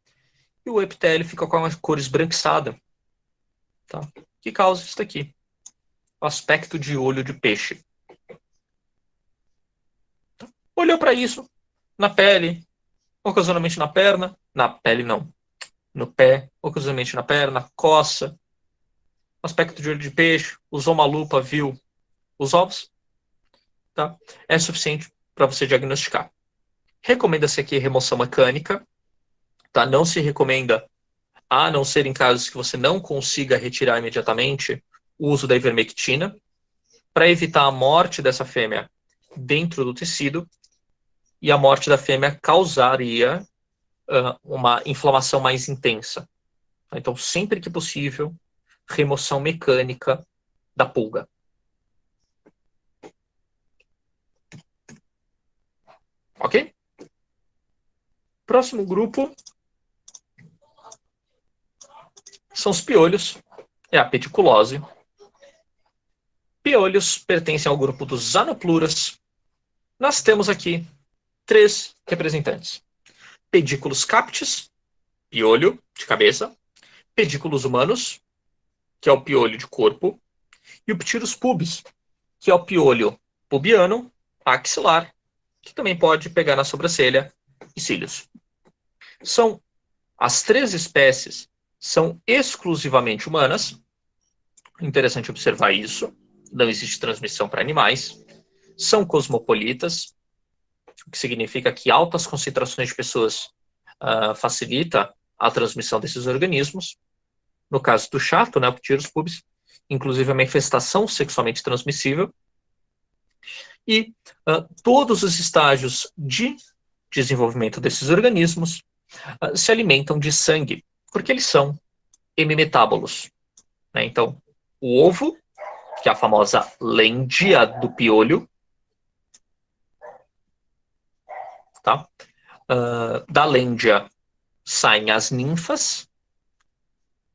e o epitélio fica com uma cor esbranquiçada, tá? Que causa isso daqui, o aspecto de olho de peixe. Olhou para isso, na pele, ocasionalmente na perna, na pele não, no pé, ocasionalmente na perna, coça, aspecto de olho de peixe, usou uma lupa, viu os ovos, tá? É suficiente para você diagnosticar. Recomenda-se aqui remoção mecânica, tá? Não se recomenda, a não ser em casos que você não consiga retirar imediatamente, o uso da ivermectina, para evitar a morte dessa fêmea dentro do tecido, e a morte da fêmea causaria uma inflamação mais intensa. Então, sempre que possível, remoção mecânica da pulga. Ok? Próximo grupo são os piolhos, é a pediculose. Piolhos pertencem ao grupo dos anopluras. Nós temos aqui 3 representantes. Pedículos captis, piolho de cabeça. Pedículos humanos, que é o piolho de corpo. E o Pterus pubis, que é o piolho pubiano, axilar, que também pode pegar na sobrancelha e cílios. As 3 espécies são exclusivamente humanas. Interessante observar isso. Não existe transmissão para animais. São cosmopolitas, o que significa que altas concentrações de pessoas facilita a transmissão desses organismos. No caso do chato, né, o Pterus pubis, inclusive a manifestação sexualmente transmissível. E todos os estágios de desenvolvimento desses organismos se alimentam de sangue, porque eles são hemimetábolos. Né? Então, o ovo, que é a famosa lêndia do piolho, tá? Da lêndia saem as ninfas,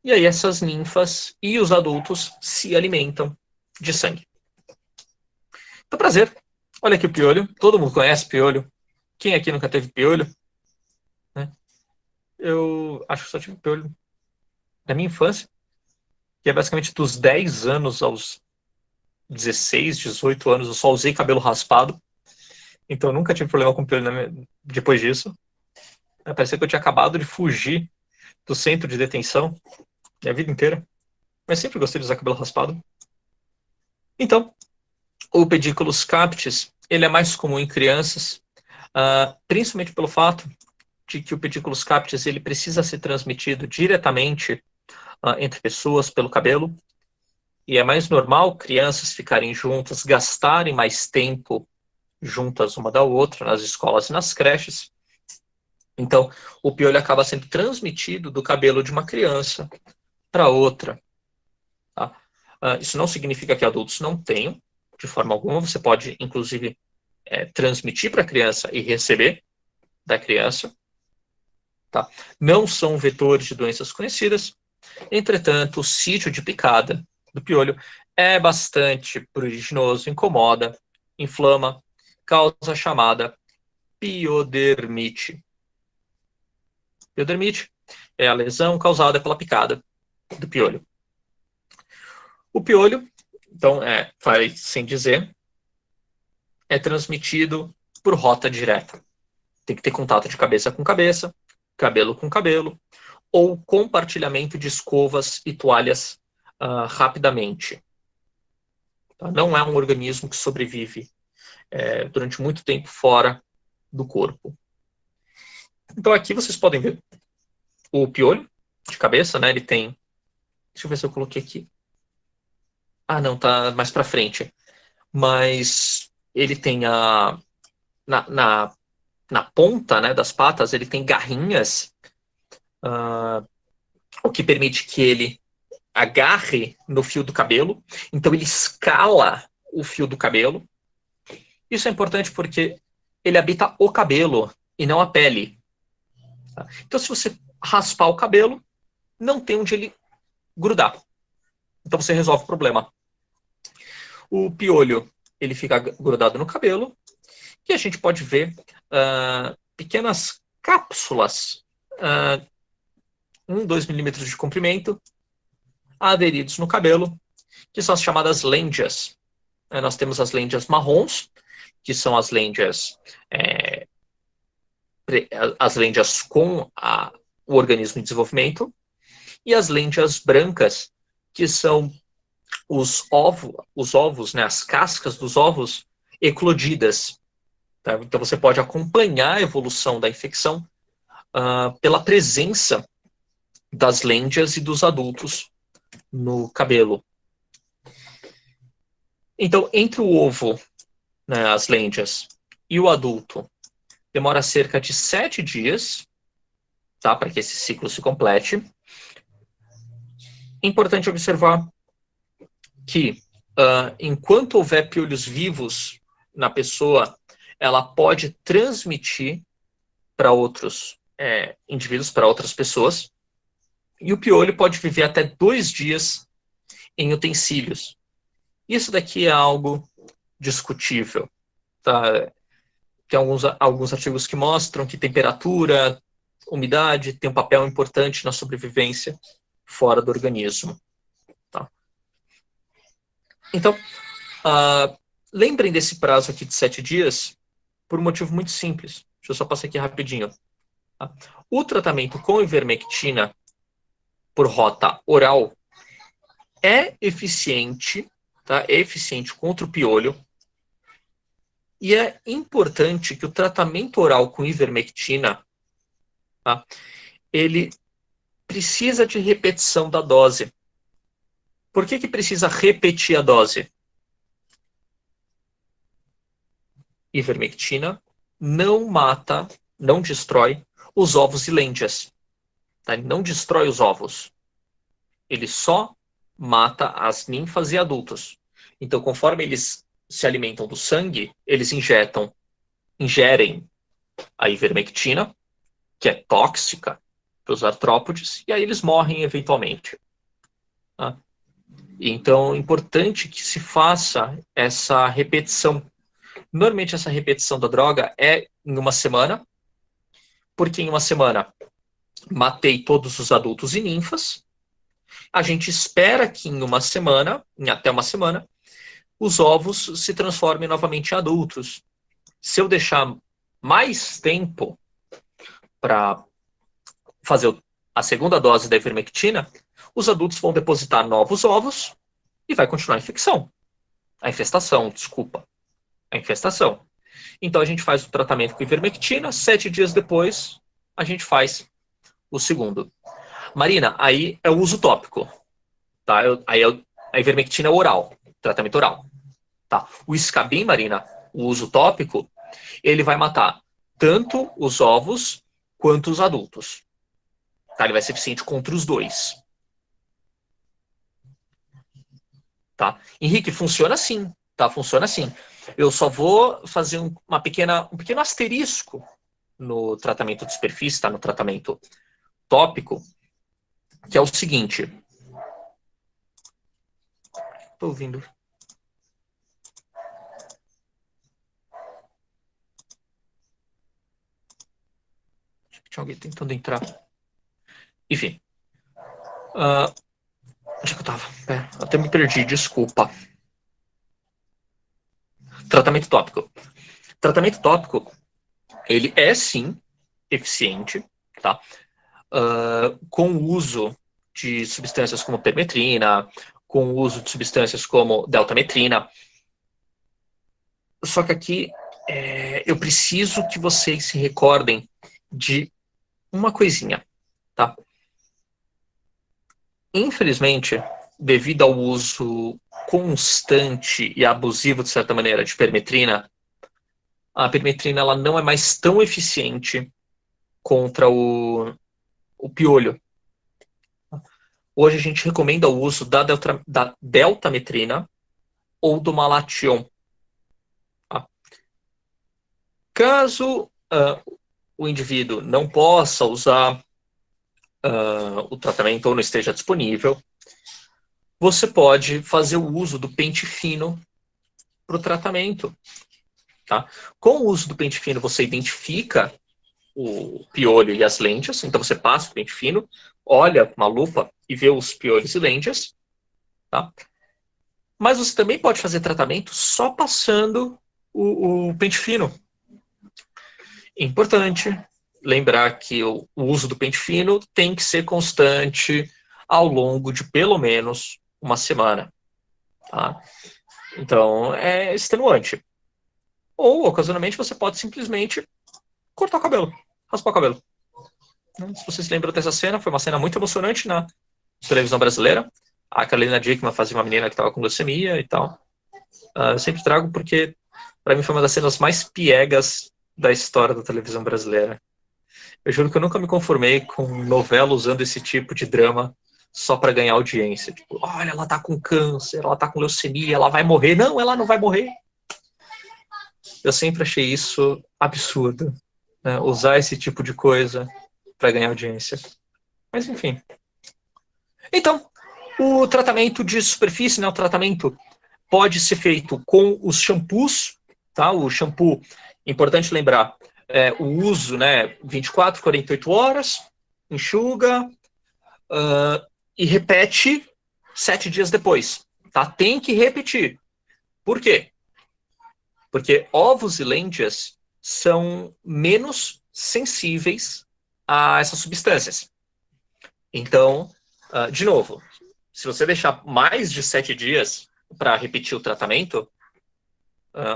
e aí essas ninfas e os adultos se alimentam de sangue. Então, prazer. Olha aqui o piolho. Todo mundo conhece piolho. Quem aqui nunca teve piolho? Né? Eu acho que só tive piolho na minha infância, que é basicamente dos 10 anos aos 16, 18 anos, eu só usei cabelo raspado. Então eu nunca tive problema com piolho depois disso. Parecia que eu tinha acabado de fugir do centro de detenção minha vida inteira. Mas sempre gostei de usar cabelo raspado. Então, o Pediculus captis, ele é mais comum em crianças, principalmente pelo fato de que o Pediculus captis ele precisa ser transmitido diretamente entre pessoas pelo cabelo. E é mais normal crianças ficarem juntas, gastarem mais tempo juntas uma da outra, nas escolas e nas creches. Então, o piolho acaba sendo transmitido do cabelo de uma criança para outra. Tá? Isso não significa que adultos não tenham, de forma alguma. Você pode, inclusive, transmitir para a criança e receber da criança. Tá? Não são vetores de doenças conhecidas. Entretanto, o sítio de picada do piolho é bastante pruriginoso, incomoda, inflama, causa a chamada piodermite. Piodermite é a lesão causada pela picada do piolho. O piolho, então, vai sem dizer, é transmitido por rota direta. Tem que ter contato de cabeça com cabeça, cabelo com cabelo, ou compartilhamento de escovas e toalhas rapidamente. Tá? Não é um organismo que sobrevive durante muito tempo fora do corpo. Então aqui vocês podem ver o piolho de cabeça, né? Ele tem... Deixa eu ver se eu coloquei aqui. Ah, não, tá mais para frente. Mas ele tem na ponta, né, das patas, ele tem garrinhas, o que permite que ele agarre no fio do cabelo. Então ele escala o fio do cabelo. Isso é importante porque ele habita o cabelo e não a pele. Tá? Então se você raspar o cabelo, não tem onde ele grudar. Então você resolve o problema. O piolho, ele fica grudado no cabelo e a gente pode ver pequenas cápsulas, 2 milímetros de comprimento, aderidos no cabelo, que são as chamadas lêndias. Nós temos as lêndias marrons, que são as lêndias com o organismo em desenvolvimento, e as lêndias brancas, que são os ovos, né, as cascas dos ovos eclodidas. Tá? Então você pode acompanhar a evolução da infecção pela presença das lêndias e dos adultos no cabelo. Então, entre o ovo, né, as lêndias, e o adulto, demora cerca de 7 dias, tá, para que esse ciclo se complete. Importante observar que, enquanto houver piolhos vivos na pessoa, ela pode transmitir para outros indivíduos, para outras pessoas, e o piolho pode viver até 2 dias em utensílios. Isso daqui é algo discutível. Tá? Tem alguns artigos que mostram que temperatura, umidade tem um papel importante na sobrevivência fora do organismo. Tá? Então, lembrem desse prazo aqui de 7 dias por um motivo muito simples. Deixa eu só passar aqui rapidinho. Tá? O tratamento com ivermectina por rota oral é eficiente, tá? É eficiente contra o piolho. E é importante que o tratamento oral com ivermectina, tá? Ele precisa de repetição da dose. Por que precisa repetir a dose? Ivermectina não mata, não destrói os ovos e lêndias. Tá? Ele não destrói os ovos. Ele só mata as ninfas e adultos. Então, conforme eles se alimentam do sangue, eles ingerem a ivermectina, que é tóxica para os artrópodes, e aí eles morrem eventualmente. Tá? Então, é importante que se faça essa repetição. Normalmente, essa repetição da droga é em uma semana, porque em uma semana matei todos os adultos e ninfas. A gente espera que em até uma semana, os ovos se transformem novamente em adultos. Se eu deixar mais tempo para fazer a segunda dose da ivermectina, os adultos vão depositar novos ovos e vai continuar a infestação. Então a gente faz o tratamento com ivermectina, 7 dias depois a gente faz o segundo. Marina, aí é o uso tópico. Tá? A ivermectina é oral, tratamento oral. Tá? O Scabin, Marina, o uso tópico, ele vai matar tanto os ovos quanto os adultos. Tá? Ele vai ser eficiente contra os dois. Tá? Henrique, funciona assim. Tá? Funciona assim. Eu só vou fazer um pequeno asterisco no tratamento de superfície, tá? No tratamento tópico, que é o seguinte. Estou ouvindo. Acho que tinha alguém tentando entrar. Enfim. Onde é que eu tava? Até me perdi, desculpa. Tratamento tópico. Tratamento tópico, ele é sim eficiente, tá? Com o uso de substâncias como permetrina, com o uso de substâncias como deltametrina. Só que aqui eu preciso que vocês se recordem de uma coisinha, tá? Infelizmente, devido ao uso constante e abusivo, de certa maneira, de permetrina, a permetrina ela não é mais tão eficiente contra o piolho. Hoje a gente recomenda o uso da deltametrina ou do malation. Tá? Caso o indivíduo não possa usar o tratamento ou não esteja disponível, você pode fazer o uso do pente fino para o tratamento. Tá? Com o uso do pente fino, você identifica o piolho e as lêndias, então você passa o pente fino, olha com uma lupa e vê os piolhos e lêndias. Tá? Mas você também pode fazer tratamento só passando o pente fino. Importante lembrar que o uso do pente fino tem que ser constante ao longo de pelo menos uma semana. Tá? Então, é extenuante. Ou, ocasionalmente, você pode simplesmente cortar o cabelo, raspar o cabelo. Se vocês lembram dessa cena, foi uma cena muito emocionante na televisão brasileira. A Carolina Dickmann fazia uma menina que estava com leucemia e tal. Eu sempre trago porque, para mim, foi uma das cenas mais piegas da história da televisão brasileira. Eu juro que eu nunca me conformei com novela usando esse tipo de drama só para ganhar audiência. Tipo, olha, ela tá com câncer, ela tá com leucemia, ela vai morrer. Não, ela não vai morrer. Eu sempre achei isso absurdo, né? Usar esse tipo de coisa para ganhar audiência. Mas, enfim. Então, o tratamento de superfície, né, o tratamento pode ser feito com os shampoos, tá? O shampoo, importante lembrar, o uso, né, 24, 48 horas, enxuga e repete 7 dias depois, tá? Tem que repetir. Por quê? Porque ovos e lêndias são menos sensíveis a essas substâncias. Então, de novo, se você deixar mais de 7 dias para repetir o tratamento,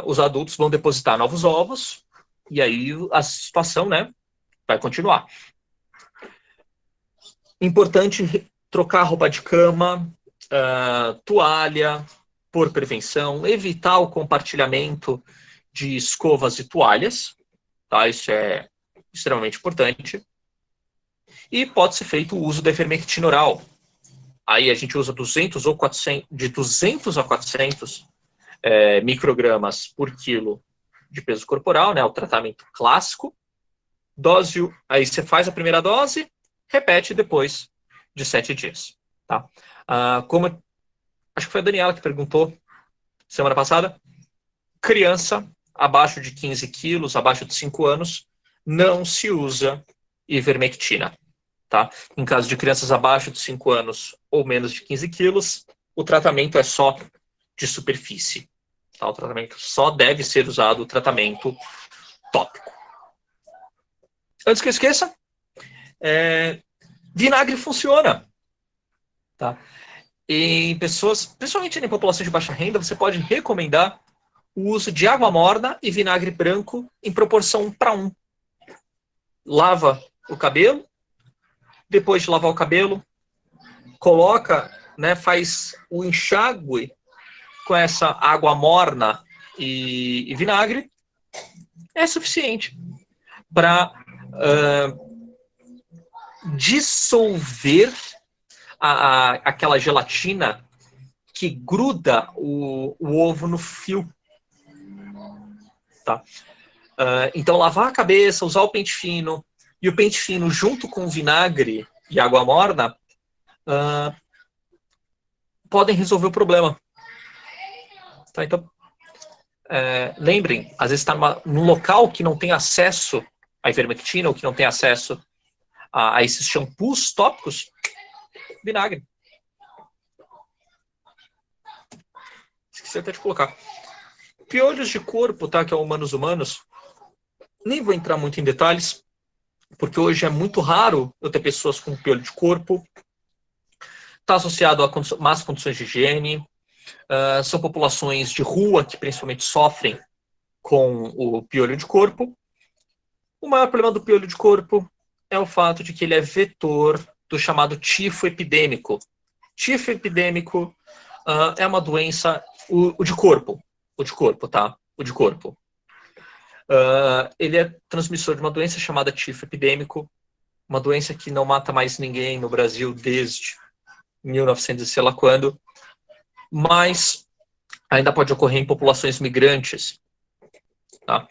os adultos vão depositar novos ovos e aí a situação, né, vai continuar. Importante trocar roupa de cama, toalha, por prevenção, evitar o compartilhamento de escovas e toalhas, tá? Isso é extremamente importante. E pode ser feito o uso da ivermectina oral. Aí a gente usa 200 ou 400, de 200 a 400 microgramas por quilo de peso corporal, né? O tratamento clássico. Dose, aí você faz a primeira dose, repete depois de 7 dias. Tá? Como acho que foi a Daniela que perguntou semana passada, criança abaixo de 15 quilos, abaixo de 5 anos, não se usa ivermectina. Tá? Em caso de crianças abaixo de 5 anos ou menos de 15 quilos, o tratamento é só de superfície. Tá? O tratamento só deve ser usado o tratamento tópico. Antes que eu esqueça, vinagre funciona. Tá? Em pessoas, principalmente em população de baixa renda, você pode recomendar o uso de água morna e vinagre branco em proporção 1:1. Lava o cabelo, depois de lavar o cabelo, coloca, né, faz o enxágue com essa água morna e vinagre, é suficiente para dissolver aquela gelatina que gruda o ovo no fio. Tá? Então, lavar a cabeça, usar o pente fino, e o pente fino junto com vinagre e água morna podem resolver o problema. Tá? Então, lembrem, às vezes está num local que não tem acesso à ivermectina ou que não tem acesso a esses shampoos tópicos, vinagre. Esqueci até de colocar. Piolhos de corpo, tá? Que é humanos. Nem vou entrar muito em detalhes, porque hoje é muito raro eu ter pessoas com piolho de corpo. Está associado a más condições de higiene. São populações de rua que principalmente sofrem com o piolho de corpo. O maior problema do piolho de corpo é o fato de que ele é vetor do chamado tifo epidêmico. Tifo epidêmico é uma doença, o de corpo, tá? O de corpo. Ele é transmissor de uma doença chamada tifo epidêmico, uma doença que não mata mais ninguém no Brasil desde 1900 e sei lá quando, mas ainda pode ocorrer em populações migrantes. Tá?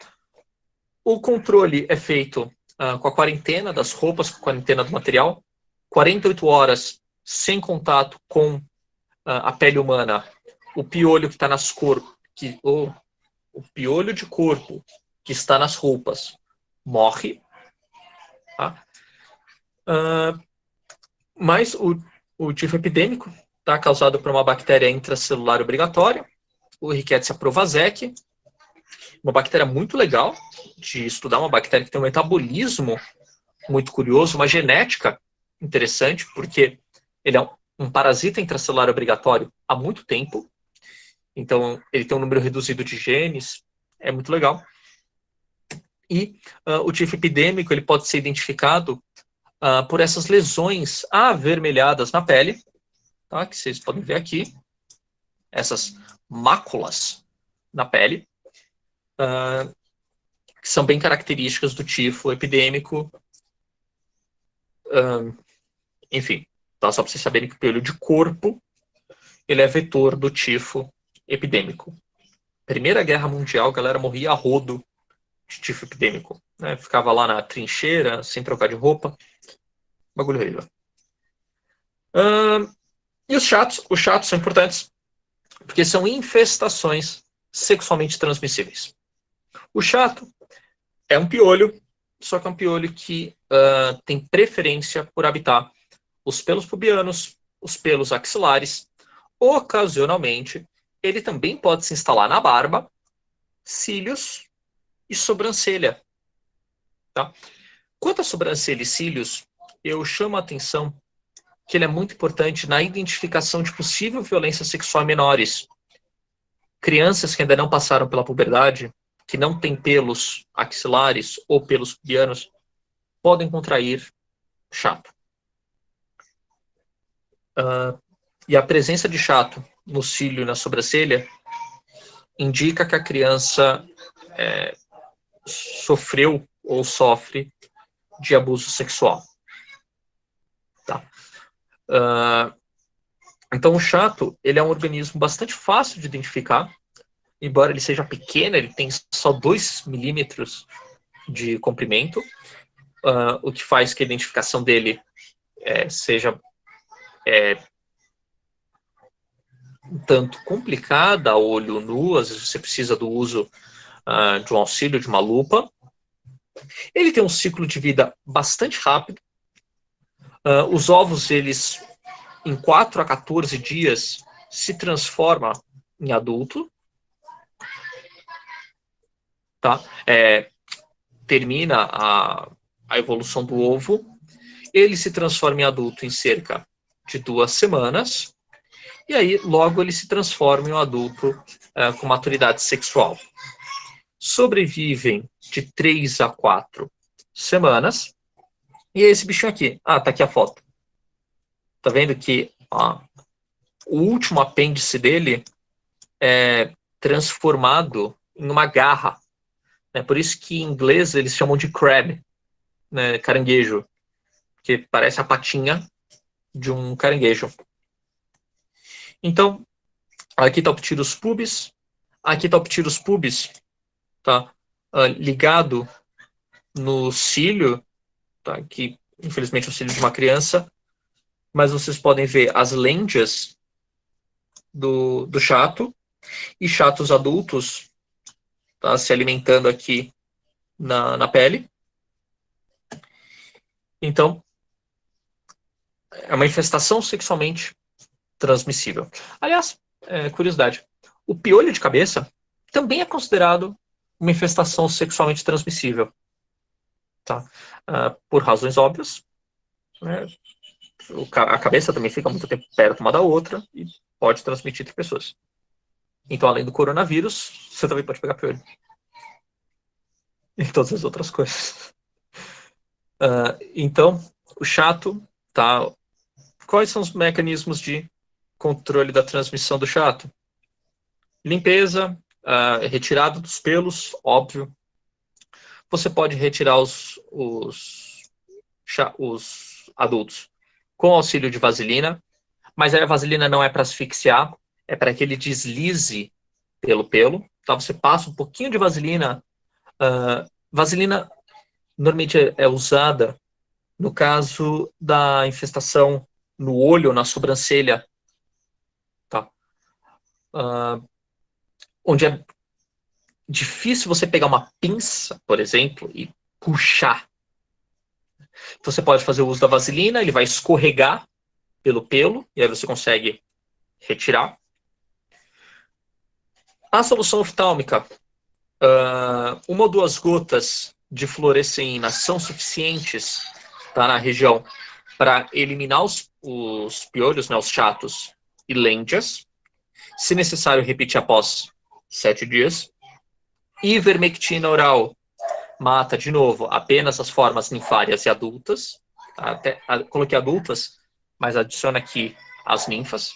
O controle é feito com a quarentena das roupas, com a quarentena do material, 48 horas sem contato com a pele humana. O piolho que está nas corpos, o piolho de corpo que está nas roupas morre. Tá? Mas o tifo epidêmico está causado por uma bactéria intracelular obrigatória, o Rickettsia provazek, uma bactéria muito legal de estudar, uma bactéria que tem um metabolismo muito curioso, uma genética interessante, porque ele é um parasita intracelular obrigatório há muito tempo, então ele tem um número reduzido de genes, é muito legal. E o tifo epidêmico ele pode ser identificado por essas lesões avermelhadas na pele, tá? Que vocês podem ver aqui, essas máculas na pele, que são bem características do tifo epidêmico. Enfim, tá? Só para vocês saberem que o piolho de corpo ele é vetor do tifo epidêmico. Primeira Guerra Mundial, a galera morria a rodo de tifo epidêmico. Né? Ficava lá na trincheira, sem trocar de roupa. Bagulho horrível. E os chatos são importantes, porque são infestações sexualmente transmissíveis. O chato é um piolho, só que é um piolho que tem preferência por habitar os pelos pubianos, os pelos axilares. Ocasionalmente, ele também pode se instalar na barba, cílios e sobrancelha. Tá? Quanto a sobrancelha e cílios, eu chamo a atenção que ele é muito importante na identificação de possível violência sexual em menores. Crianças que ainda não passaram pela puberdade, que não têm pelos axilares ou pelos pubianos, podem contrair chato. E a presença de chato no cílio e na sobrancelha indica que a criança sofreu ou sofre de abuso sexual. Tá? Então o chato ele é um organismo bastante fácil de identificar, embora ele seja pequeno, ele tem só 2 milímetros de comprimento, o que faz que a identificação dele seja um tanto complicada a olho nu, às vezes você precisa do uso de um auxílio, de uma lupa. Ele tem um ciclo de vida bastante rápido. Os ovos, eles, em 4 a 14 dias, se transformam em adulto. Tá? Termina a evolução do ovo. Ele se transforma em adulto em cerca de 2 semanas. E aí, logo, ele se transforma em um adulto com maturidade sexual. Sobrevivem de 3 a 4 semanas. E é esse bichinho aqui. Tá aqui a foto. Tá vendo que o último apêndice dele é transformado em uma garra. É por isso que em inglês eles chamam de crab, né, caranguejo, que parece a patinha de um caranguejo. Então, aqui está o Ptilus pubis, aqui está o Ptilus pubis, tá, ligado no cílio, tá, que infelizmente é o cílio de uma criança, mas vocês podem ver as lêndias do chato, e chatos adultos tá, se alimentando aqui na pele. Então, é uma infestação sexualmente transmissível. Aliás, curiosidade, o piolho de cabeça também é considerado uma infestação sexualmente transmissível. Tá? Por razões óbvias. Né? A cabeça também fica muito tempo perto uma da outra e pode transmitir entre pessoas. Então, além do coronavírus, você também pode pegar piolho. e todas as outras coisas. Então, o chato, tá? Quais são os mecanismos de controle da transmissão do chato? Limpeza, retirada dos pelos, óbvio. Você pode retirar os adultos com auxílio de vaselina, mas aí a vaselina não é para asfixiar, é para que ele deslize pelo pelo. Então você passa um pouquinho de vaselina. Vaselina normalmente é usada no caso da infestação no olho, na sobrancelha, tá? Onde é difícil você pegar uma pinça, por exemplo, e puxar. Então você pode fazer o uso da vaselina, ele vai escorregar pelo pelo, e aí você consegue retirar. A solução oftálmica, 1 ou 2 gotas de fluoresceína são suficientes, tá, na região para eliminar os piolhos, né, os chatos e lêndias. Se necessário, repetir após 7 dias. Ivermectina oral mata, de novo, apenas as formas ninfárias e adultas. Coloquei adultas, mas adiciona aqui as ninfas.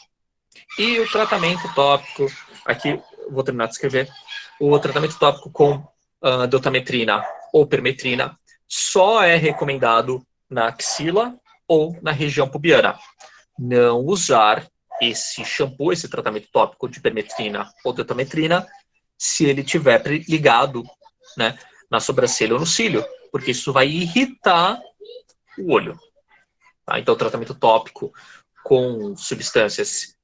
E o tratamento tópico, aqui vou terminar de escrever, o tratamento tópico com dotametrina ou permetrina só é recomendado na axila ou na região pubiana. Não usar esse shampoo, esse tratamento tópico de permetrina ou dotametrina, se ele estiver ligado, né, na sobrancelha ou no cílio, porque isso vai irritar o olho. Tá? Então, o tratamento tópico com substâncias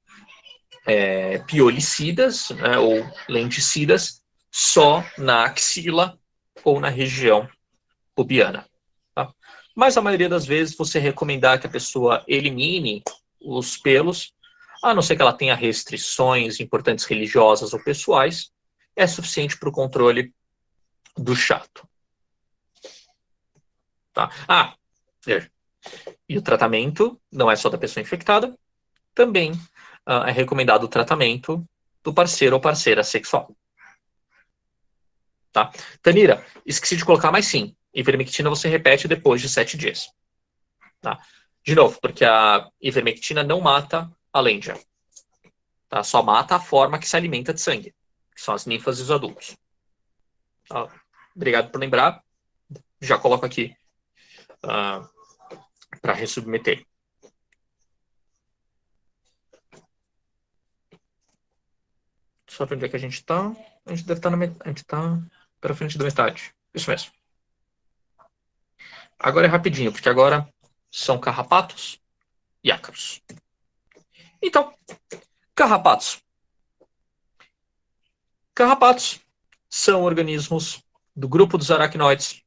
piolicidas, né, ou lenticidas, só na axila ou na região pubiana. Tá? Mas a maioria das vezes você recomendar que a pessoa elimine os pelos, a não ser que ela tenha restrições importantes religiosas ou pessoais, é suficiente para o controle do chato. Tá? E o tratamento não é só da pessoa infectada, também é recomendado o tratamento do parceiro ou parceira sexual. Tá? Tanira, esqueci de colocar, mas sim, ivermectina você repete depois de 7 dias. Tá? De novo, porque a ivermectina não mata a lêndia. Tá? Só mata a forma que se alimenta de sangue, que são as ninfas e os adultos. Tá? Obrigado por lembrar. Já coloco aqui para ressubmeter. Só ver onde é que a gente está. A gente deve estar a gente está para frente da metade. Isso mesmo. Agora é rapidinho, porque agora são carrapatos e ácaros. Então, carrapatos. Carrapatos são organismos do grupo dos aracnoides.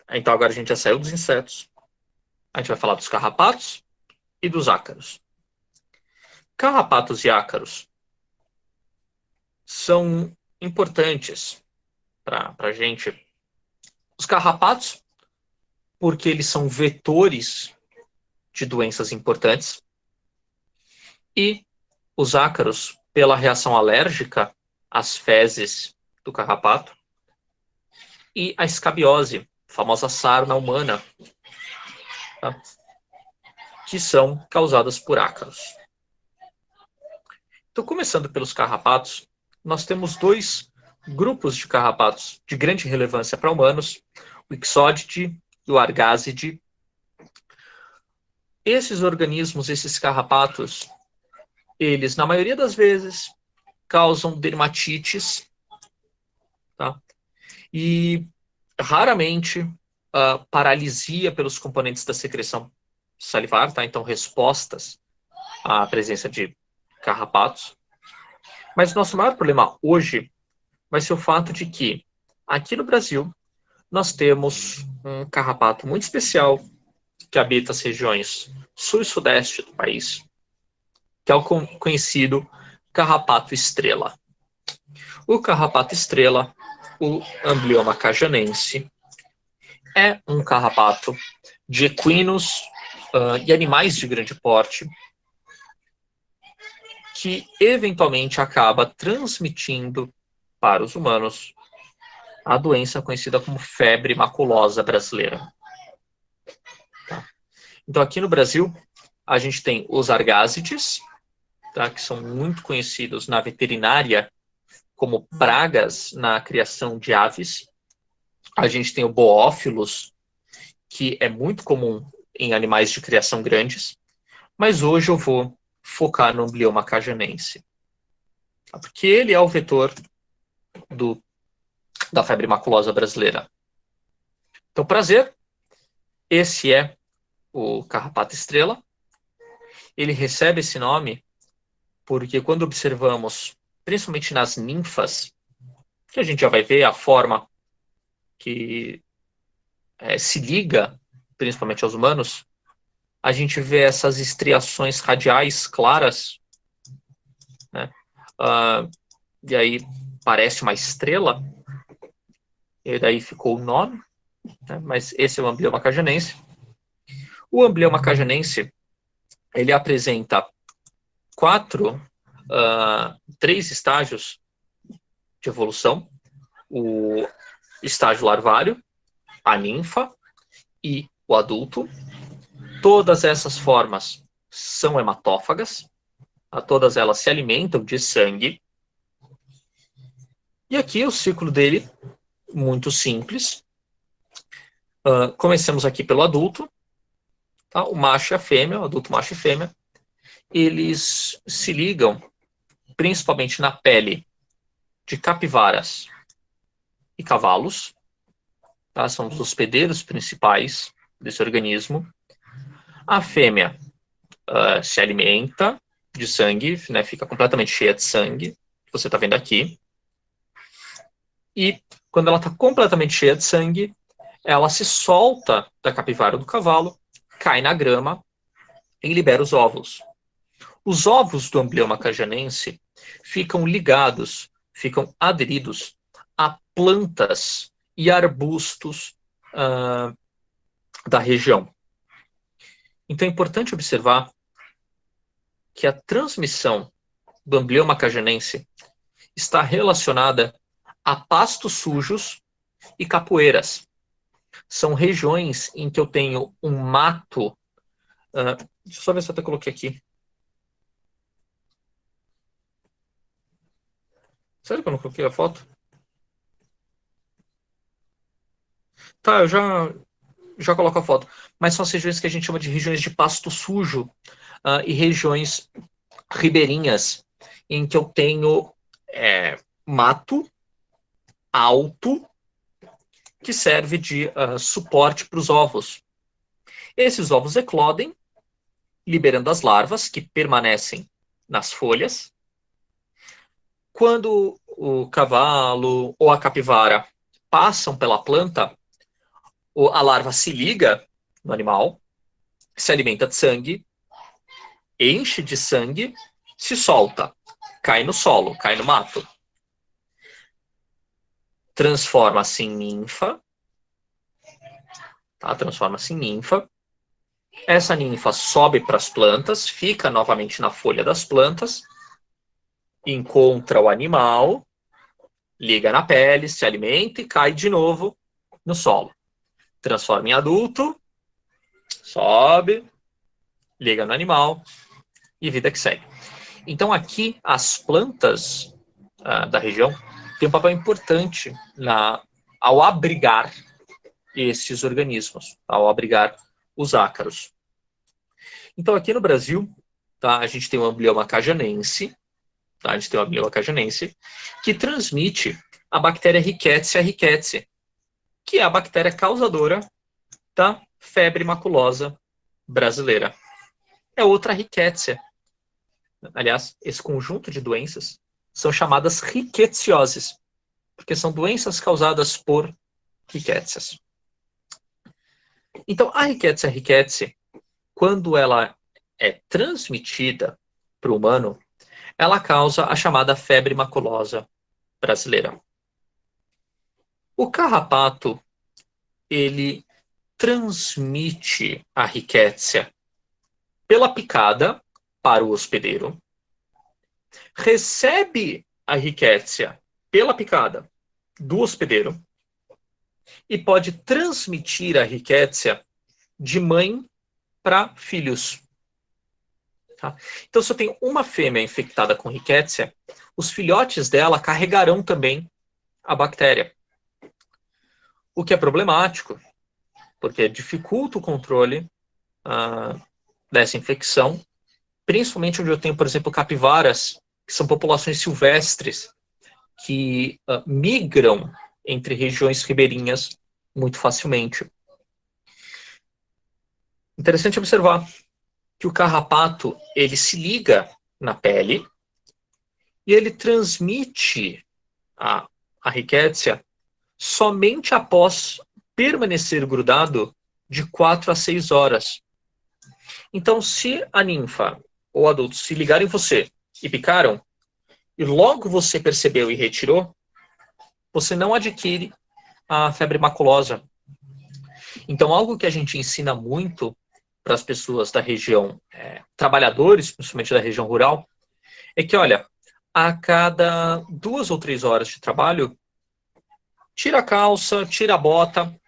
Então agora a gente já saiu dos insetos. A gente vai falar dos carrapatos e dos ácaros. Carrapatos e ácaros são importantes para a gente. Os carrapatos, porque eles são vetores de doenças importantes. E os ácaros, pela reação alérgica às fezes do carrapato. E a escabiose, a famosa sarna humana, tá? Que são causadas por ácaros. Então, começando pelos carrapatos, nós temos 2 grupos de carrapatos de grande relevância para humanos, o Ixodes e o Argáside. Esses organismos, esses carrapatos, eles, na maioria das vezes, causam dermatites, tá? E, raramente, paralisia pelos componentes da secreção salivar, tá? Então, respostas à presença de carrapatos. Mas nosso maior problema hoje vai ser o fato de que, aqui no Brasil, nós temos um carrapato muito especial que habita as regiões sul e sudeste do país, que é o conhecido carrapato estrela. O carrapato estrela, o Amblyomma cajanense, é um carrapato de equinos e animais de grande porte que eventualmente acaba transmitindo para os humanos a doença conhecida como febre maculosa brasileira. Tá? Então, aqui no Brasil, a gente tem os argásides, tá? Que são muito conhecidos na veterinária como pragas na criação de aves. A gente tem o boófilos, que é muito comum em animais de criação grandes, mas hoje eu vou focar no Amblyomma cajanense, porque ele é o vetor da febre maculosa brasileira. Então, prazer, esse é o carrapato estrela. Ele recebe esse nome porque quando observamos, principalmente nas ninfas, que a gente já vai ver a forma que se liga principalmente aos humanos, a gente vê essas estriações radiais claras, né? E aí parece uma estrela, e daí ficou o nome, né? Mas esse é o Amblyomma cajanense. O Amblyomma cajanense, ele apresenta três estágios de evolução: o estágio larvário, a ninfa e o adulto. Todas essas formas são hematófagas, todas elas se alimentam de sangue. E aqui o ciclo dele, muito simples. Comecemos aqui pelo adulto. Tá? O macho e a fêmea, o adulto macho e fêmea, eles se ligam principalmente na pele de capivaras e cavalos. Tá? São os hospedeiros principais desse organismo. A fêmea se alimenta de sangue, né, fica completamente cheia de sangue, que você está vendo aqui. E quando ela está completamente cheia de sangue, ela se solta da capivara ou do cavalo, cai na grama e libera os óvulos. Os ovos do Amblyomma cajanense ficam ligados, ficam aderidos a plantas e arbustos da região. Então é importante observar que a transmissão do Amblyomma cajanense está relacionada a pastos sujos e capoeiras. São regiões em que eu tenho um mato. Deixa eu só ver se eu até coloquei aqui. Sério que eu não coloquei a foto? Tá, eu já coloco a foto. Mas são as regiões que a gente chama de regiões de pasto sujo e regiões ribeirinhas, em que eu tenho mato alto que serve de suporte para os ovos. Esses ovos eclodem, liberando as larvas que permanecem nas folhas. Quando o cavalo ou a capivara passam pela planta, a larva se liga no animal, se alimenta de sangue, enche de sangue, se solta, cai no solo, cai no mato. Transforma-se em ninfa, tá? Transforma-se em ninfa. Essa ninfa sobe para as plantas, fica novamente na folha das plantas, encontra o animal, liga na pele, se alimenta e cai de novo no solo. Transforma em adulto, sobe, liga no animal e vida que segue. Então aqui as plantas da região têm um papel importante ao abrigar esses organismos, ao abrigar os ácaros. Então aqui no Brasil, tá, a gente tem o Amblyomma cajanense, tá, a gente tem o Amblyomma cajanense, que transmite a bactéria Rickettsia rickettsii, que é a bactéria causadora da febre maculosa brasileira. É outra rickettsia. Aliás, esse conjunto de doenças são chamadas rickettsioses, porque são doenças causadas por rickettsias. Então, a Rickettsia rickettsii, quando ela é transmitida para o humano, ela causa a chamada febre maculosa brasileira. O carrapato, ele transmite a rickettsia pela picada para o hospedeiro, recebe a rickettsia pela picada do hospedeiro, e pode transmitir a rickettsia de mãe para filhos. Tá? Então, se eu tenho uma fêmea infectada com rickettsia, os filhotes dela carregarão também a bactéria. O que é problemático, porque dificulta o controle dessa infecção, principalmente onde eu tenho, por exemplo, capivaras, que são populações silvestres, que migram entre regiões ribeirinhas muito facilmente. Interessante observar que o carrapato, ele se liga na pele e ele transmite a rickettsia somente após permanecer grudado de 4 a 6 horas. Então, se a ninfa ou adulto se ligarem em você e picaram, e logo você percebeu e retirou, você não adquire a febre maculosa. Então, algo que a gente ensina muito para as pessoas da região, trabalhadores, principalmente da região rural, é que, olha, a cada 2 ou 3 horas de trabalho, tira a calça, tira a bota,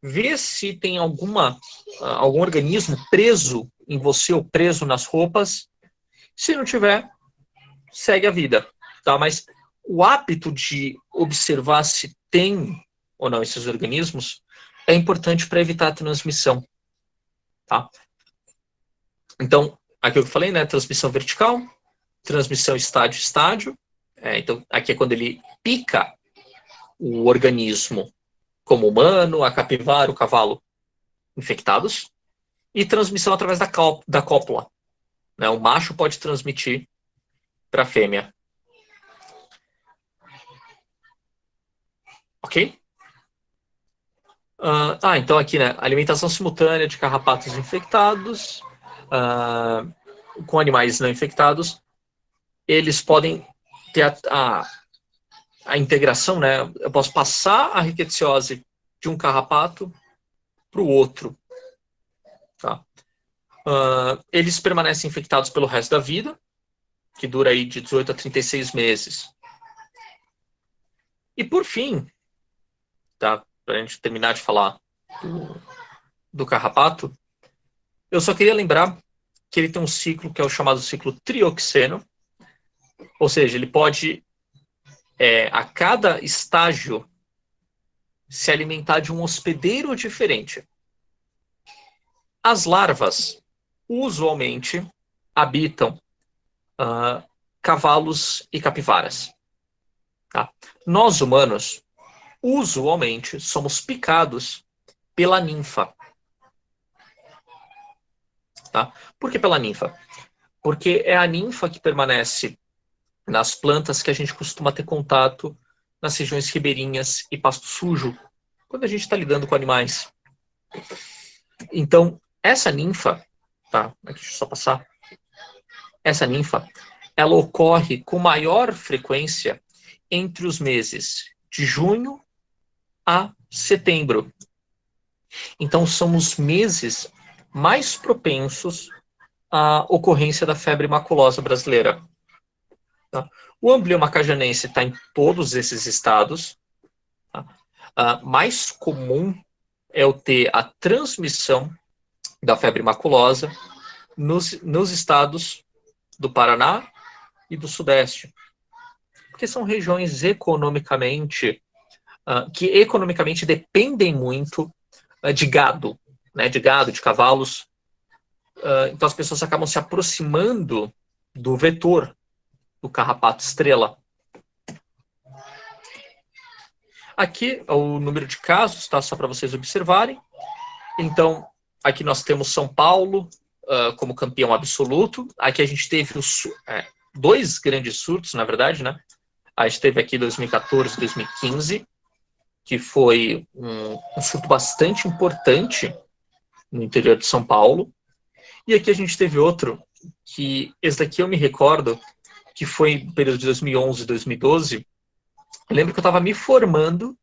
vê se tem algum organismo preso em você ou preso nas roupas. Se não tiver, segue a vida. Tá? Mas o hábito de observar se tem ou não esses organismos é importante para evitar a transmissão. Tá? Então, aqui eu falei, né? Transmissão vertical, transmissão estádio-estádio. Então, aqui é quando ele pica o organismo, como o humano, a capivara, o cavalo infectados, e transmissão através da cópula. Né? O macho pode transmitir para a fêmea. Ok? Então aqui, né? Alimentação simultânea de carrapatos infectados com animais não infectados. Eles podem ter a integração, né? Eu posso passar a rickettsiose de um carrapato para o outro. Tá? Eles permanecem infectados pelo resto da vida, que dura aí de 18 a 36 meses. E por fim, tá? Para a gente terminar de falar do carrapato, eu só queria lembrar que ele tem um ciclo que é o chamado ciclo trioxeno, ou seja, ele pode, a cada estágio, se alimentar de um hospedeiro diferente. As larvas, usualmente, habitam cavalos e capivaras. Tá? Nós, humanos, usualmente, somos picados pela ninfa. Tá? Por que pela ninfa? Porque é a ninfa que permanece nas plantas que a gente costuma ter contato nas regiões ribeirinhas e pasto sujo, quando a gente está lidando com animais. Então, essa ninfa, tá? Aqui, deixa eu só passar. Essa ninfa, ela ocorre com maior frequência entre os meses de junho a setembro. Então, são os meses mais propensos à ocorrência da febre maculosa brasileira. Tá? O Amblyomma cajanense está em todos esses estados. Tá? Mais comum é eu ter a transmissão da febre maculosa nos estados do Paraná e do Sudeste, porque são regiões que economicamente dependem muito de gado, né, de cavalos. Então as pessoas acabam se aproximando do vetor do carrapato estrela. Aqui é o número de casos, tá? Só para vocês observarem. Então, aqui nós temos São Paulo como campeão absoluto. Aqui a gente teve 2 grandes surtos, na verdade, né? A gente teve aqui 2014 e 2015, que foi um surto bastante importante no interior de São Paulo. E aqui a gente teve outro, que esse daqui eu me recordo, que foi no período de 2011 e 2012. Eu lembro que eu estava me formando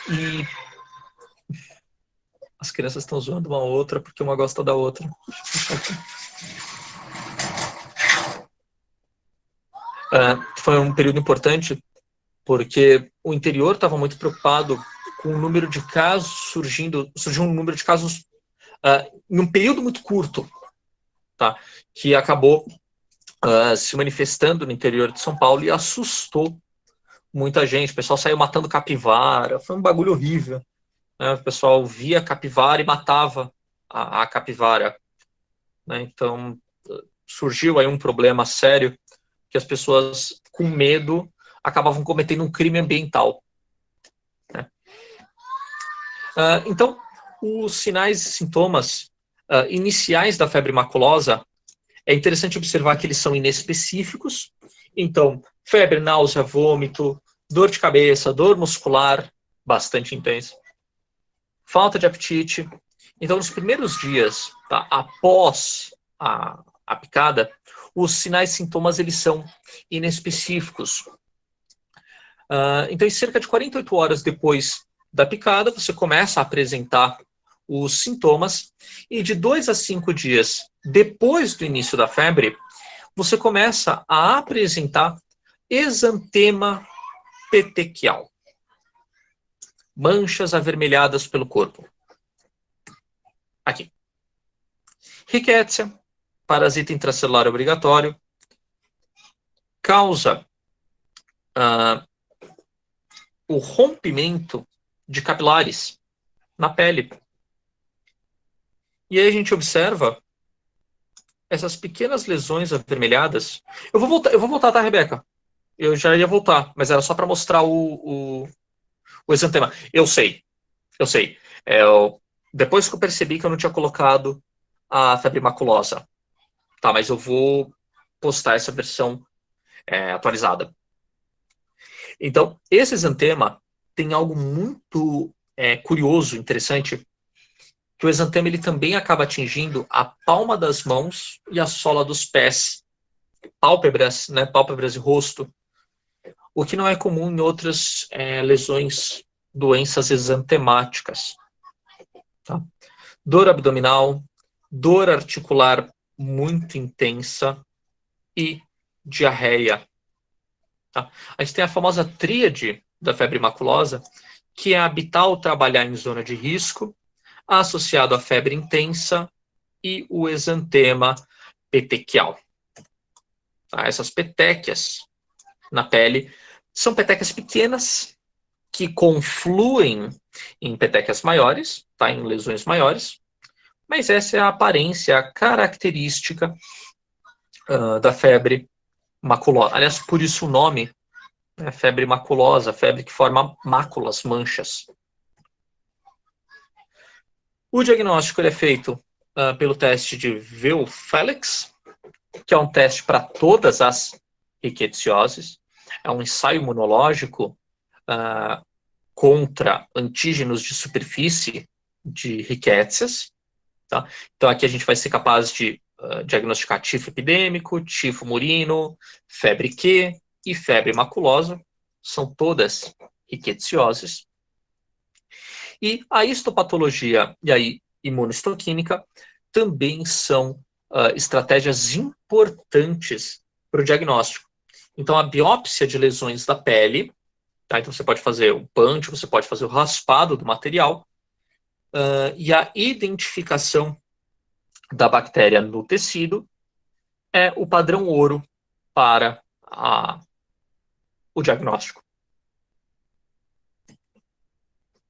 e as crianças estão zoando uma outra porque uma gosta da outra. Foi um período importante porque o interior estava muito preocupado com o número de casos surgiu um número de casos em um período muito curto, tá? Que acabou se manifestando no interior de São Paulo e assustou muita gente. O pessoal saiu matando capivara, foi um bagulho horrível, né? O pessoal via capivara e matava a capivara, né? Então surgiu aí um problema sério que as pessoas com medo acabavam cometendo um crime ambiental, né? Então, os sinais e sintomas iniciais da febre maculosa, é interessante observar que eles são inespecíficos. Então, febre, náusea, vômito, dor de cabeça, dor muscular, bastante intensa, falta de apetite. Então, nos primeiros dias, tá, após a picada, os sinais e sintomas eles são inespecíficos. Então, em cerca de 48 horas depois da picada, você começa a apresentar os sintomas, e de 2 a 5 dias depois do início da febre, você começa a apresentar exantema petequial, manchas avermelhadas pelo corpo. Aqui. Rickettsia, parasita intracelular obrigatório, causa o rompimento de capilares na pele. E aí a gente observa essas pequenas lesões avermelhadas. Eu vou voltar, tá, Rebeca? Eu já ia voltar, mas era só para mostrar o exantema. Eu sei. Depois que eu percebi que eu não tinha colocado a febre maculosa. Tá, mas eu vou postar essa versão atualizada. Então, esse exantema tem algo muito curioso, interessante, que o exantema ele também acaba atingindo a palma das mãos e a sola dos pés, pálpebras, né, pálpebras e rosto, o que não é comum em outras lesões, doenças exantemáticas. Tá? Dor abdominal, dor articular muito intensa e diarreia. Tá? A gente tem a famosa tríade da febre maculosa, que é habitar ou trabalhar em zona de risco, associado à febre intensa e o exantema petequial. Tá? Essas petequias na pele são petequias pequenas que confluem em petequias maiores, tá? Em lesões maiores, mas essa é a aparência característica da febre maculosa. Aliás, por isso o nome, né? Febre maculosa, febre que forma máculas, manchas. O diagnóstico ele é feito pelo teste de Weil-Felix, que é um teste para todas as ricketsioses. É um ensaio imunológico contra antígenos de superfície de rickétsias. Tá? Então aqui a gente vai ser capaz de diagnosticar tifo epidêmico, tifo murino, febre Q e febre maculosa. São todas ricketsioses. E a histopatologia e a imunohistoquímica também são estratégias importantes para o diagnóstico. Então, a biópsia de lesões da pele, tá? Então você pode fazer o punch, você pode fazer o raspado do material, e a identificação da bactéria no tecido é o padrão ouro para o diagnóstico.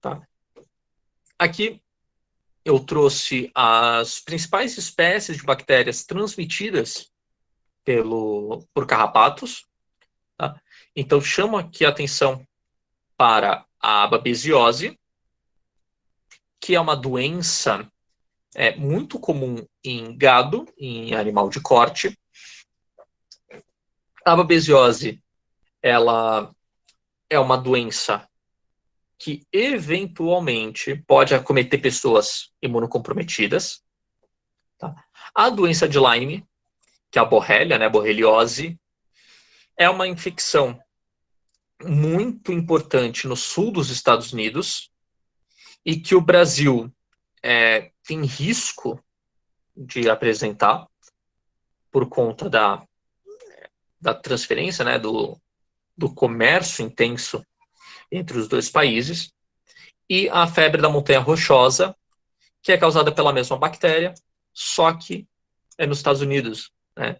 Tá? Aqui eu trouxe as principais espécies de bactérias transmitidas por carrapatos. Tá? Então, chamo aqui a atenção para a babesiose, que é uma doença muito comum em gado, em animal de corte. A babesiose, ela é uma doença que eventualmente pode acometer pessoas imunocomprometidas. Tá? A doença de Lyme, que é a borrelia, né, borreliose, é uma infecção muito importante no sul dos Estados Unidos e que o Brasil tem risco de apresentar por conta da transferência, né, do comércio intenso entre os dois países. e a febre da montanha rochosa, que é causada pela mesma bactéria, só que é nos Estados Unidos, né?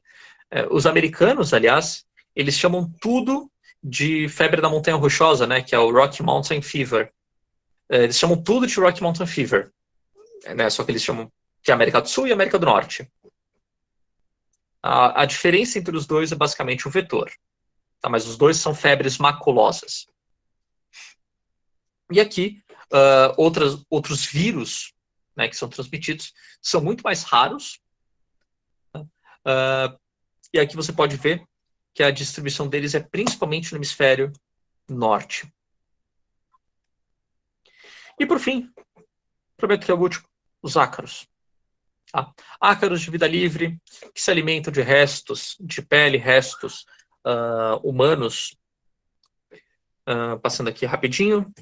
Os americanos, aliás, eles chamam tudo de febre da montanha rochosa, né? Que é o Rocky Mountain Fever. Eles chamam tudo de Rocky Mountain Fever, né? Só que eles chamam de América do Sul e América do Norte. A diferença entre os dois é basicamente o vetor, tá? Mas os dois são febres maculosas. E aqui, outros vírus, né, que são transmitidos são muito mais raros. E aqui você pode ver que a distribuição deles é principalmente no hemisfério norte. E por fim, prometo que é o último, os ácaros. Ácaros de vida livre, que se alimentam de restos de pele, restos humanos. Passando aqui rapidinho.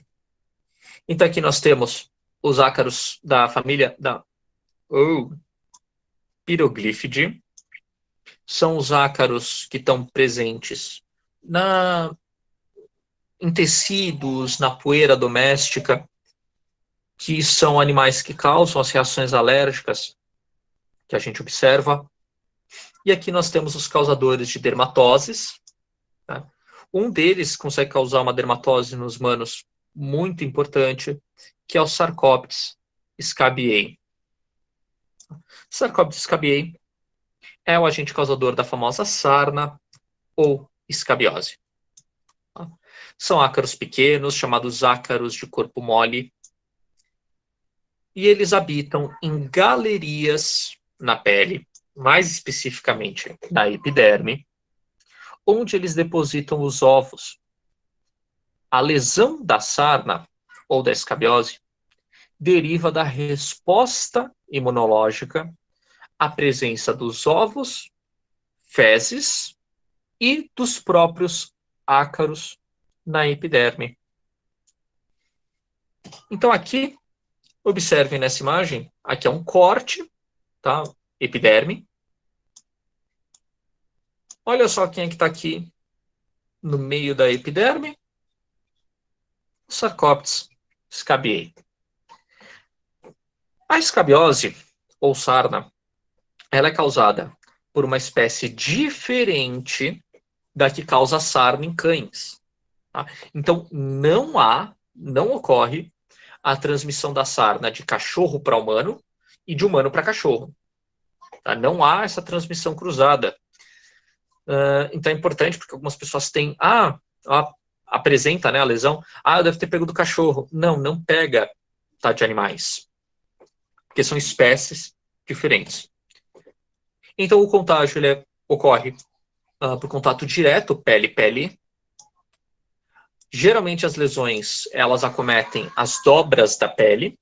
Então aqui nós temos os ácaros da família da Pyrogliffidae. São os ácaros que estão presentes em tecidos, na poeira doméstica, que são animais que causam as reações alérgicas que a gente observa. E aqui nós temos os causadores de dermatoses. Tá? Um deles consegue causar uma dermatose nos humanos muito importante, que é o Sarcoptes scabiei. Sarcoptes scabiei é o agente causador da famosa sarna ou escabiose. São ácaros pequenos, chamados ácaros de corpo mole, e eles habitam em galerias na pele, mais especificamente na epiderme, onde eles depositam os ovos. A lesão da sarna ou da escabiose deriva da resposta imunológica à presença dos ovos, fezes e dos próprios ácaros na epiderme. Então aqui, observem nessa imagem, aqui é um corte, tá? Epiderme. Olha só quem é que está aqui no meio da epiderme. Sarcoptes scabiei. A escabiose, ou sarna, ela é causada por uma espécie diferente da que causa sarna em cães. Tá? Então, não ocorre a transmissão da sarna de cachorro para humano e de humano para cachorro. Tá? Não há essa transmissão cruzada. Então é importante, porque algumas pessoas têm... apresenta, né, a lesão. Eu deve ter pego do cachorro. Não pega, tá, de animais. Porque são espécies diferentes. Então o contágio ocorre por contato direto, pele-pele. Geralmente as lesões, elas acometem as dobras da pele,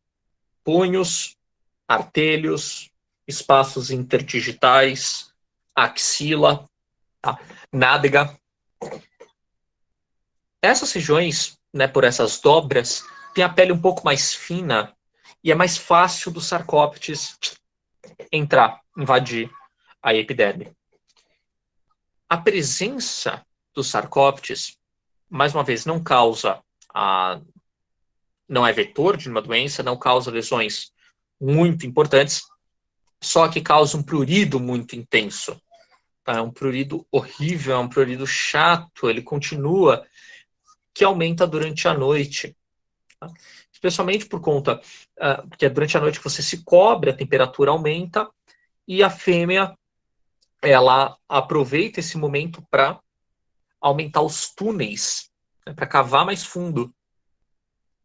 punhos, artelhos, espaços interdigitais, axila, tá? Nádega. Essas regiões, né, por essas dobras, tem a pele um pouco mais fina e é mais fácil do Sarcoptes invadir a epiderme. A presença do Sarcoptes, mais uma vez, não é vetor de uma doença, não causa lesões muito importantes, só que causa um prurido muito intenso. Tá? É um prurido horrível, é um prurido chato, ele continua, que aumenta durante a noite. Tá? Especialmente por conta que é durante a noite que você se cobre, a temperatura aumenta, e a fêmea, ela aproveita esse momento para aumentar os túneis, né, para cavar mais fundo.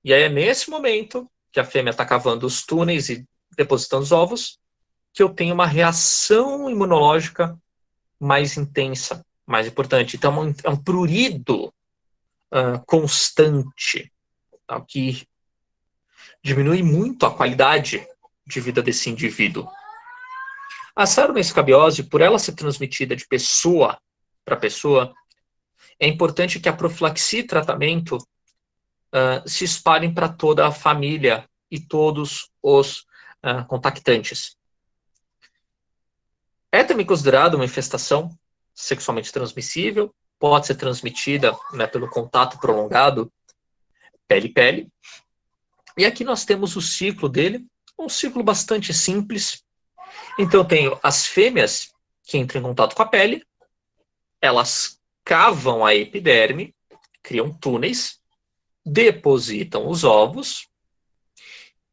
E aí é nesse momento que a fêmea está cavando os túneis e depositando os ovos, que eu tenho uma reação imunológica mais intensa, mais importante. Então é um prurido constante, tá, que diminui muito a qualidade de vida desse indivíduo. A sarnoescabiose, por ela ser transmitida de pessoa para pessoa, é importante que a profilaxia e tratamento se espalhem para toda a família e todos os contactantes. É também considerado uma infestação sexualmente transmissível, pode ser transmitida, né, pelo contato prolongado pele-pele, E aqui nós temos o ciclo dele, um ciclo bastante simples. Então, eu tenho as fêmeas que entram em contato com a pele, elas cavam a epiderme, criam túneis, depositam os ovos,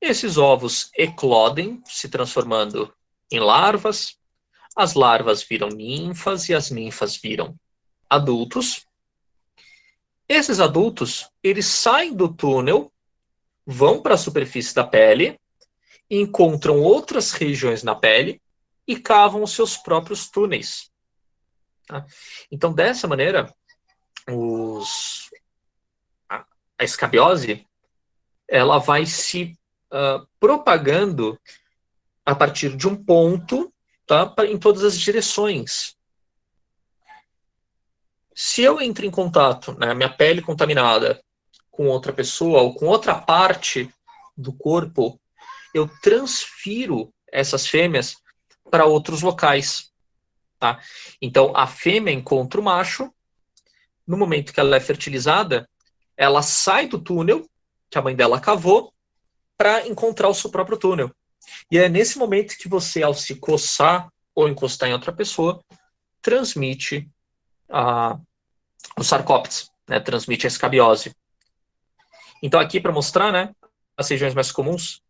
esses ovos eclodem, se transformando em larvas, as larvas viram ninfas e as ninfas viram adultos. Esses adultos, eles saem do túnel, vão para a superfície da pele, encontram outras regiões na pele e cavam os seus próprios túneis. Tá? Então, dessa maneira, a escabiose ela vai se propagando a partir de um ponto, tá, em todas as direções. Se eu entro em contato, né, minha pele contaminada com outra pessoa ou com outra parte do corpo, eu transfiro essas fêmeas para outros locais. Tá? Então, a fêmea encontra o macho, no momento que ela é fertilizada, ela sai do túnel que a mãe dela cavou para encontrar o seu próprio túnel. E é nesse momento que você, ao se coçar ou encostar em outra pessoa, transmite o sarcóptes, né? Transmite a escabiose. Então, aqui para mostrar, né, as regiões mais comuns,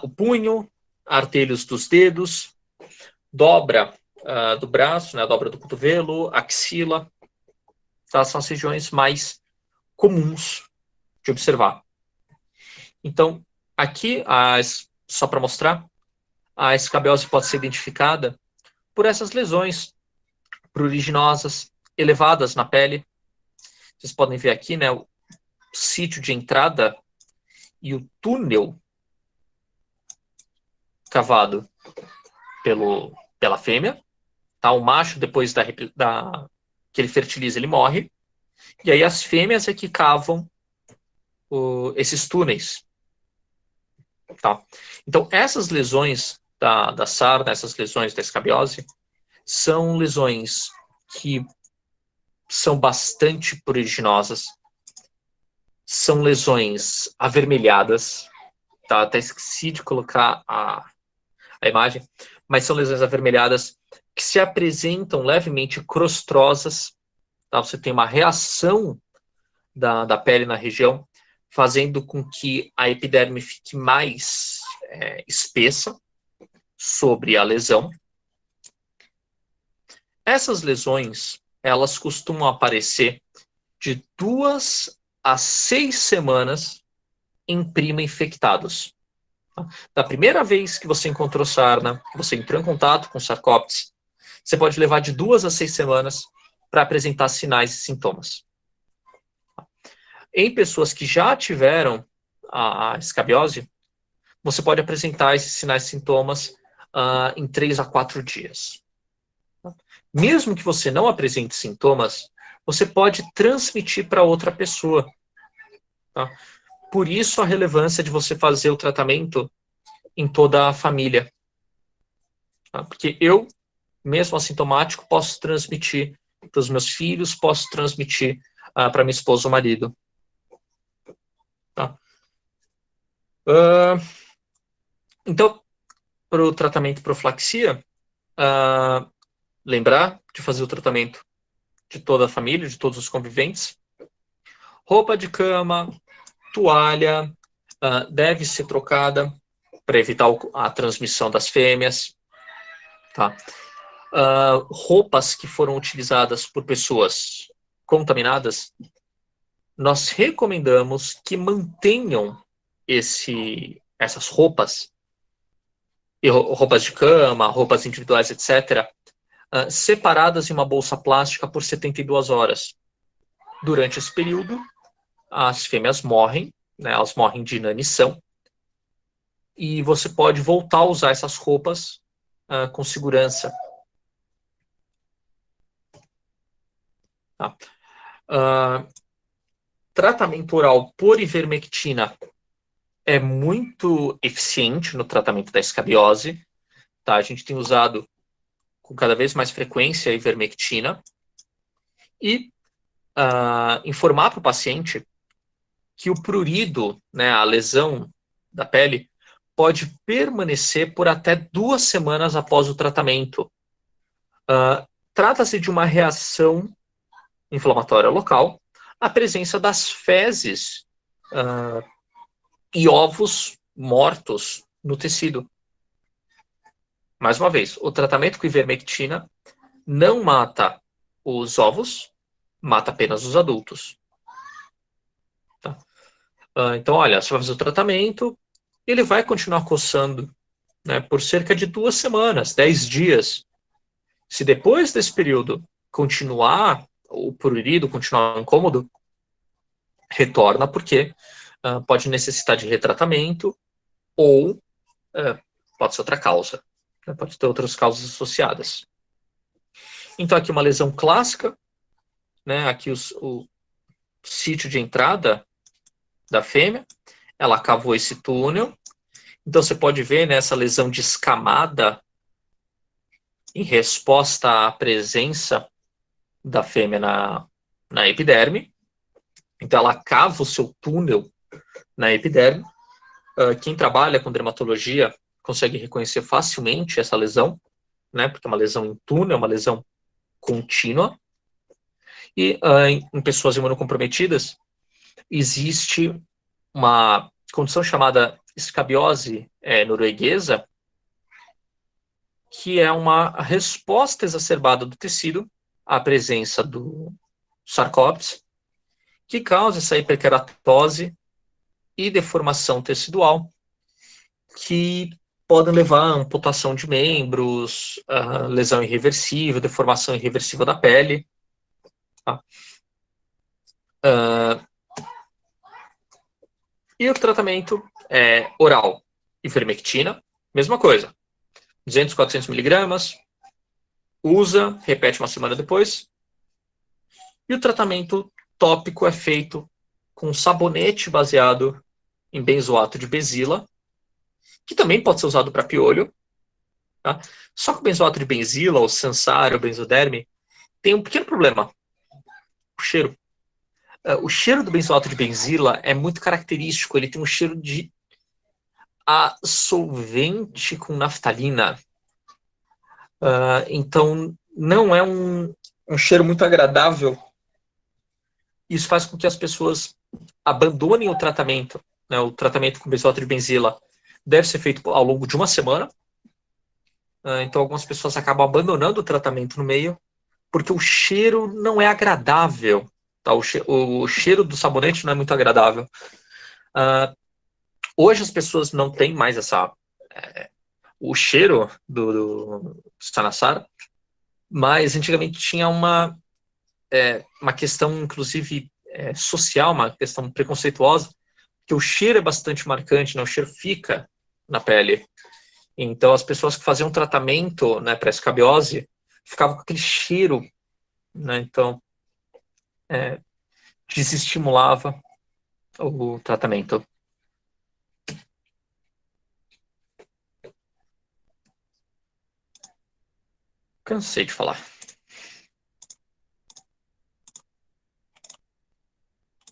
o punho, artelhos dos dedos, dobra do braço, né, a dobra do cotovelo, axila, tá? São as regiões mais comuns de observar. Então, aqui, só para mostrar, a escabiose pode ser identificada por essas lesões pruriginosas, elevadas na pele. Vocês podem ver aqui, né, o sítio de entrada e o túnel cavado pela fêmea. Tá? O macho, depois que ele fertiliza, ele morre. E aí as fêmeas é que cavam esses túneis. Tá? Então, essas lesões da sarna, essas lesões da escabiose, são lesões que são bastante pruriginosas, são lesões avermelhadas, tá? Até esqueci de colocar a imagem, mas são lesões avermelhadas que se apresentam levemente crostrosas, tá? Você tem uma reação da pele na região, fazendo com que a epiderme fique mais espessa sobre a lesão. Essas lesões, elas costumam aparecer de 2 a 6 semanas em prima infectados. Da primeira vez que você encontrou sarna, que você entrou em contato com sarcóptes, você pode levar de 2 a 6 semanas para apresentar sinais e sintomas. Em pessoas que já tiveram a escabiose, você pode apresentar esses sinais e sintomas em 3 a 4 dias. Mesmo que você não apresente sintomas, você pode transmitir para outra pessoa. Tá? Por isso a relevância de você fazer o tratamento em toda a família. Tá? Porque eu, mesmo assintomático, posso transmitir para os meus filhos, posso transmitir para minha esposa ou marido. Tá? Então, para o tratamento de profilaxia, lembrar de fazer o tratamento de toda a família, de todos os conviventes. Roupa de cama, toalha, deve ser trocada para evitar a transmissão das fêmeas. Tá? Roupas que foram utilizadas por pessoas contaminadas, nós recomendamos que mantenham essas roupas, roupas de cama, roupas individuais, etc., separadas em uma bolsa plástica por 72 horas. Durante esse período, as fêmeas morrem, né, elas morrem de inanição, e você pode voltar a usar essas roupas com segurança. Tá? Tratamento oral por ivermectina é muito eficiente no tratamento da escabiose. Tá? A gente tem usado com cada vez mais frequência a ivermectina. E informar para o paciente que o prurido, né, a lesão da pele, pode permanecer por até 2 semanas após o tratamento. Trata-se de uma reação inflamatória local, a presença das fezes e ovos mortos no tecido. Mais uma vez, o tratamento com ivermectina não mata os ovos, mata apenas os adultos. Tá? Então, olha, você vai fazer o tratamento, ele vai continuar coçando, né, por cerca de 2 semanas, 10 dias. Se depois desse período continuar o prurido, continuar incômodo, retorna porque pode necessitar de retratamento ou pode ser outra causa, né, pode ter outras causas associadas. Então aqui uma lesão clássica, né, aqui o sítio de entrada da fêmea, ela cavou esse túnel, então você pode ver nessa lesão descamada em resposta à presença da fêmea na epiderme. Então ela cava o seu túnel na epiderme. Quem trabalha com dermatologia consegue reconhecer facilmente essa lesão, né, porque é uma lesão em túnel, é uma lesão contínua. E em pessoas imunocomprometidas, existe uma condição chamada escabiose norueguesa, que é uma resposta exacerbada do tecido à presença do Sarcoptes, que causa essa hiperkeratose e deformação tecidual, que podem levar a amputação de membros, lesão irreversível, deformação irreversível da pele. Tá? E o tratamento oral, ivermectina, mesma coisa, 200, 400 miligramas, usa, repete uma semana depois. E o tratamento tópico é feito com sabonete baseado em benzoato de benzila, que também pode ser usado para piolho. Tá? Só que o benzoato de benzila, o Sansara, o benzoderme, tem um pequeno problema: o cheiro. O cheiro do benzoato de benzila é muito característico, ele tem um cheiro de solvente com naftalina. Então, não é um cheiro muito agradável. Isso faz com que as pessoas abandonem o tratamento. Né? O tratamento com benzoato de benzila deve ser feito ao longo de uma semana. Então, algumas pessoas acabam abandonando o tratamento no meio, porque o cheiro não é agradável. Tá? O cheiro do sabonete não é muito agradável. Hoje as pessoas não têm mais o cheiro do Sanasara, mas antigamente tinha uma questão, inclusive, social, uma questão preconceituosa, que o cheiro é bastante marcante, né? O cheiro fica na pele. Então, as pessoas que faziam tratamento, né, para escabiose ficavam com aquele cheiro, né? Então, desestimulava o tratamento. Cansei de falar.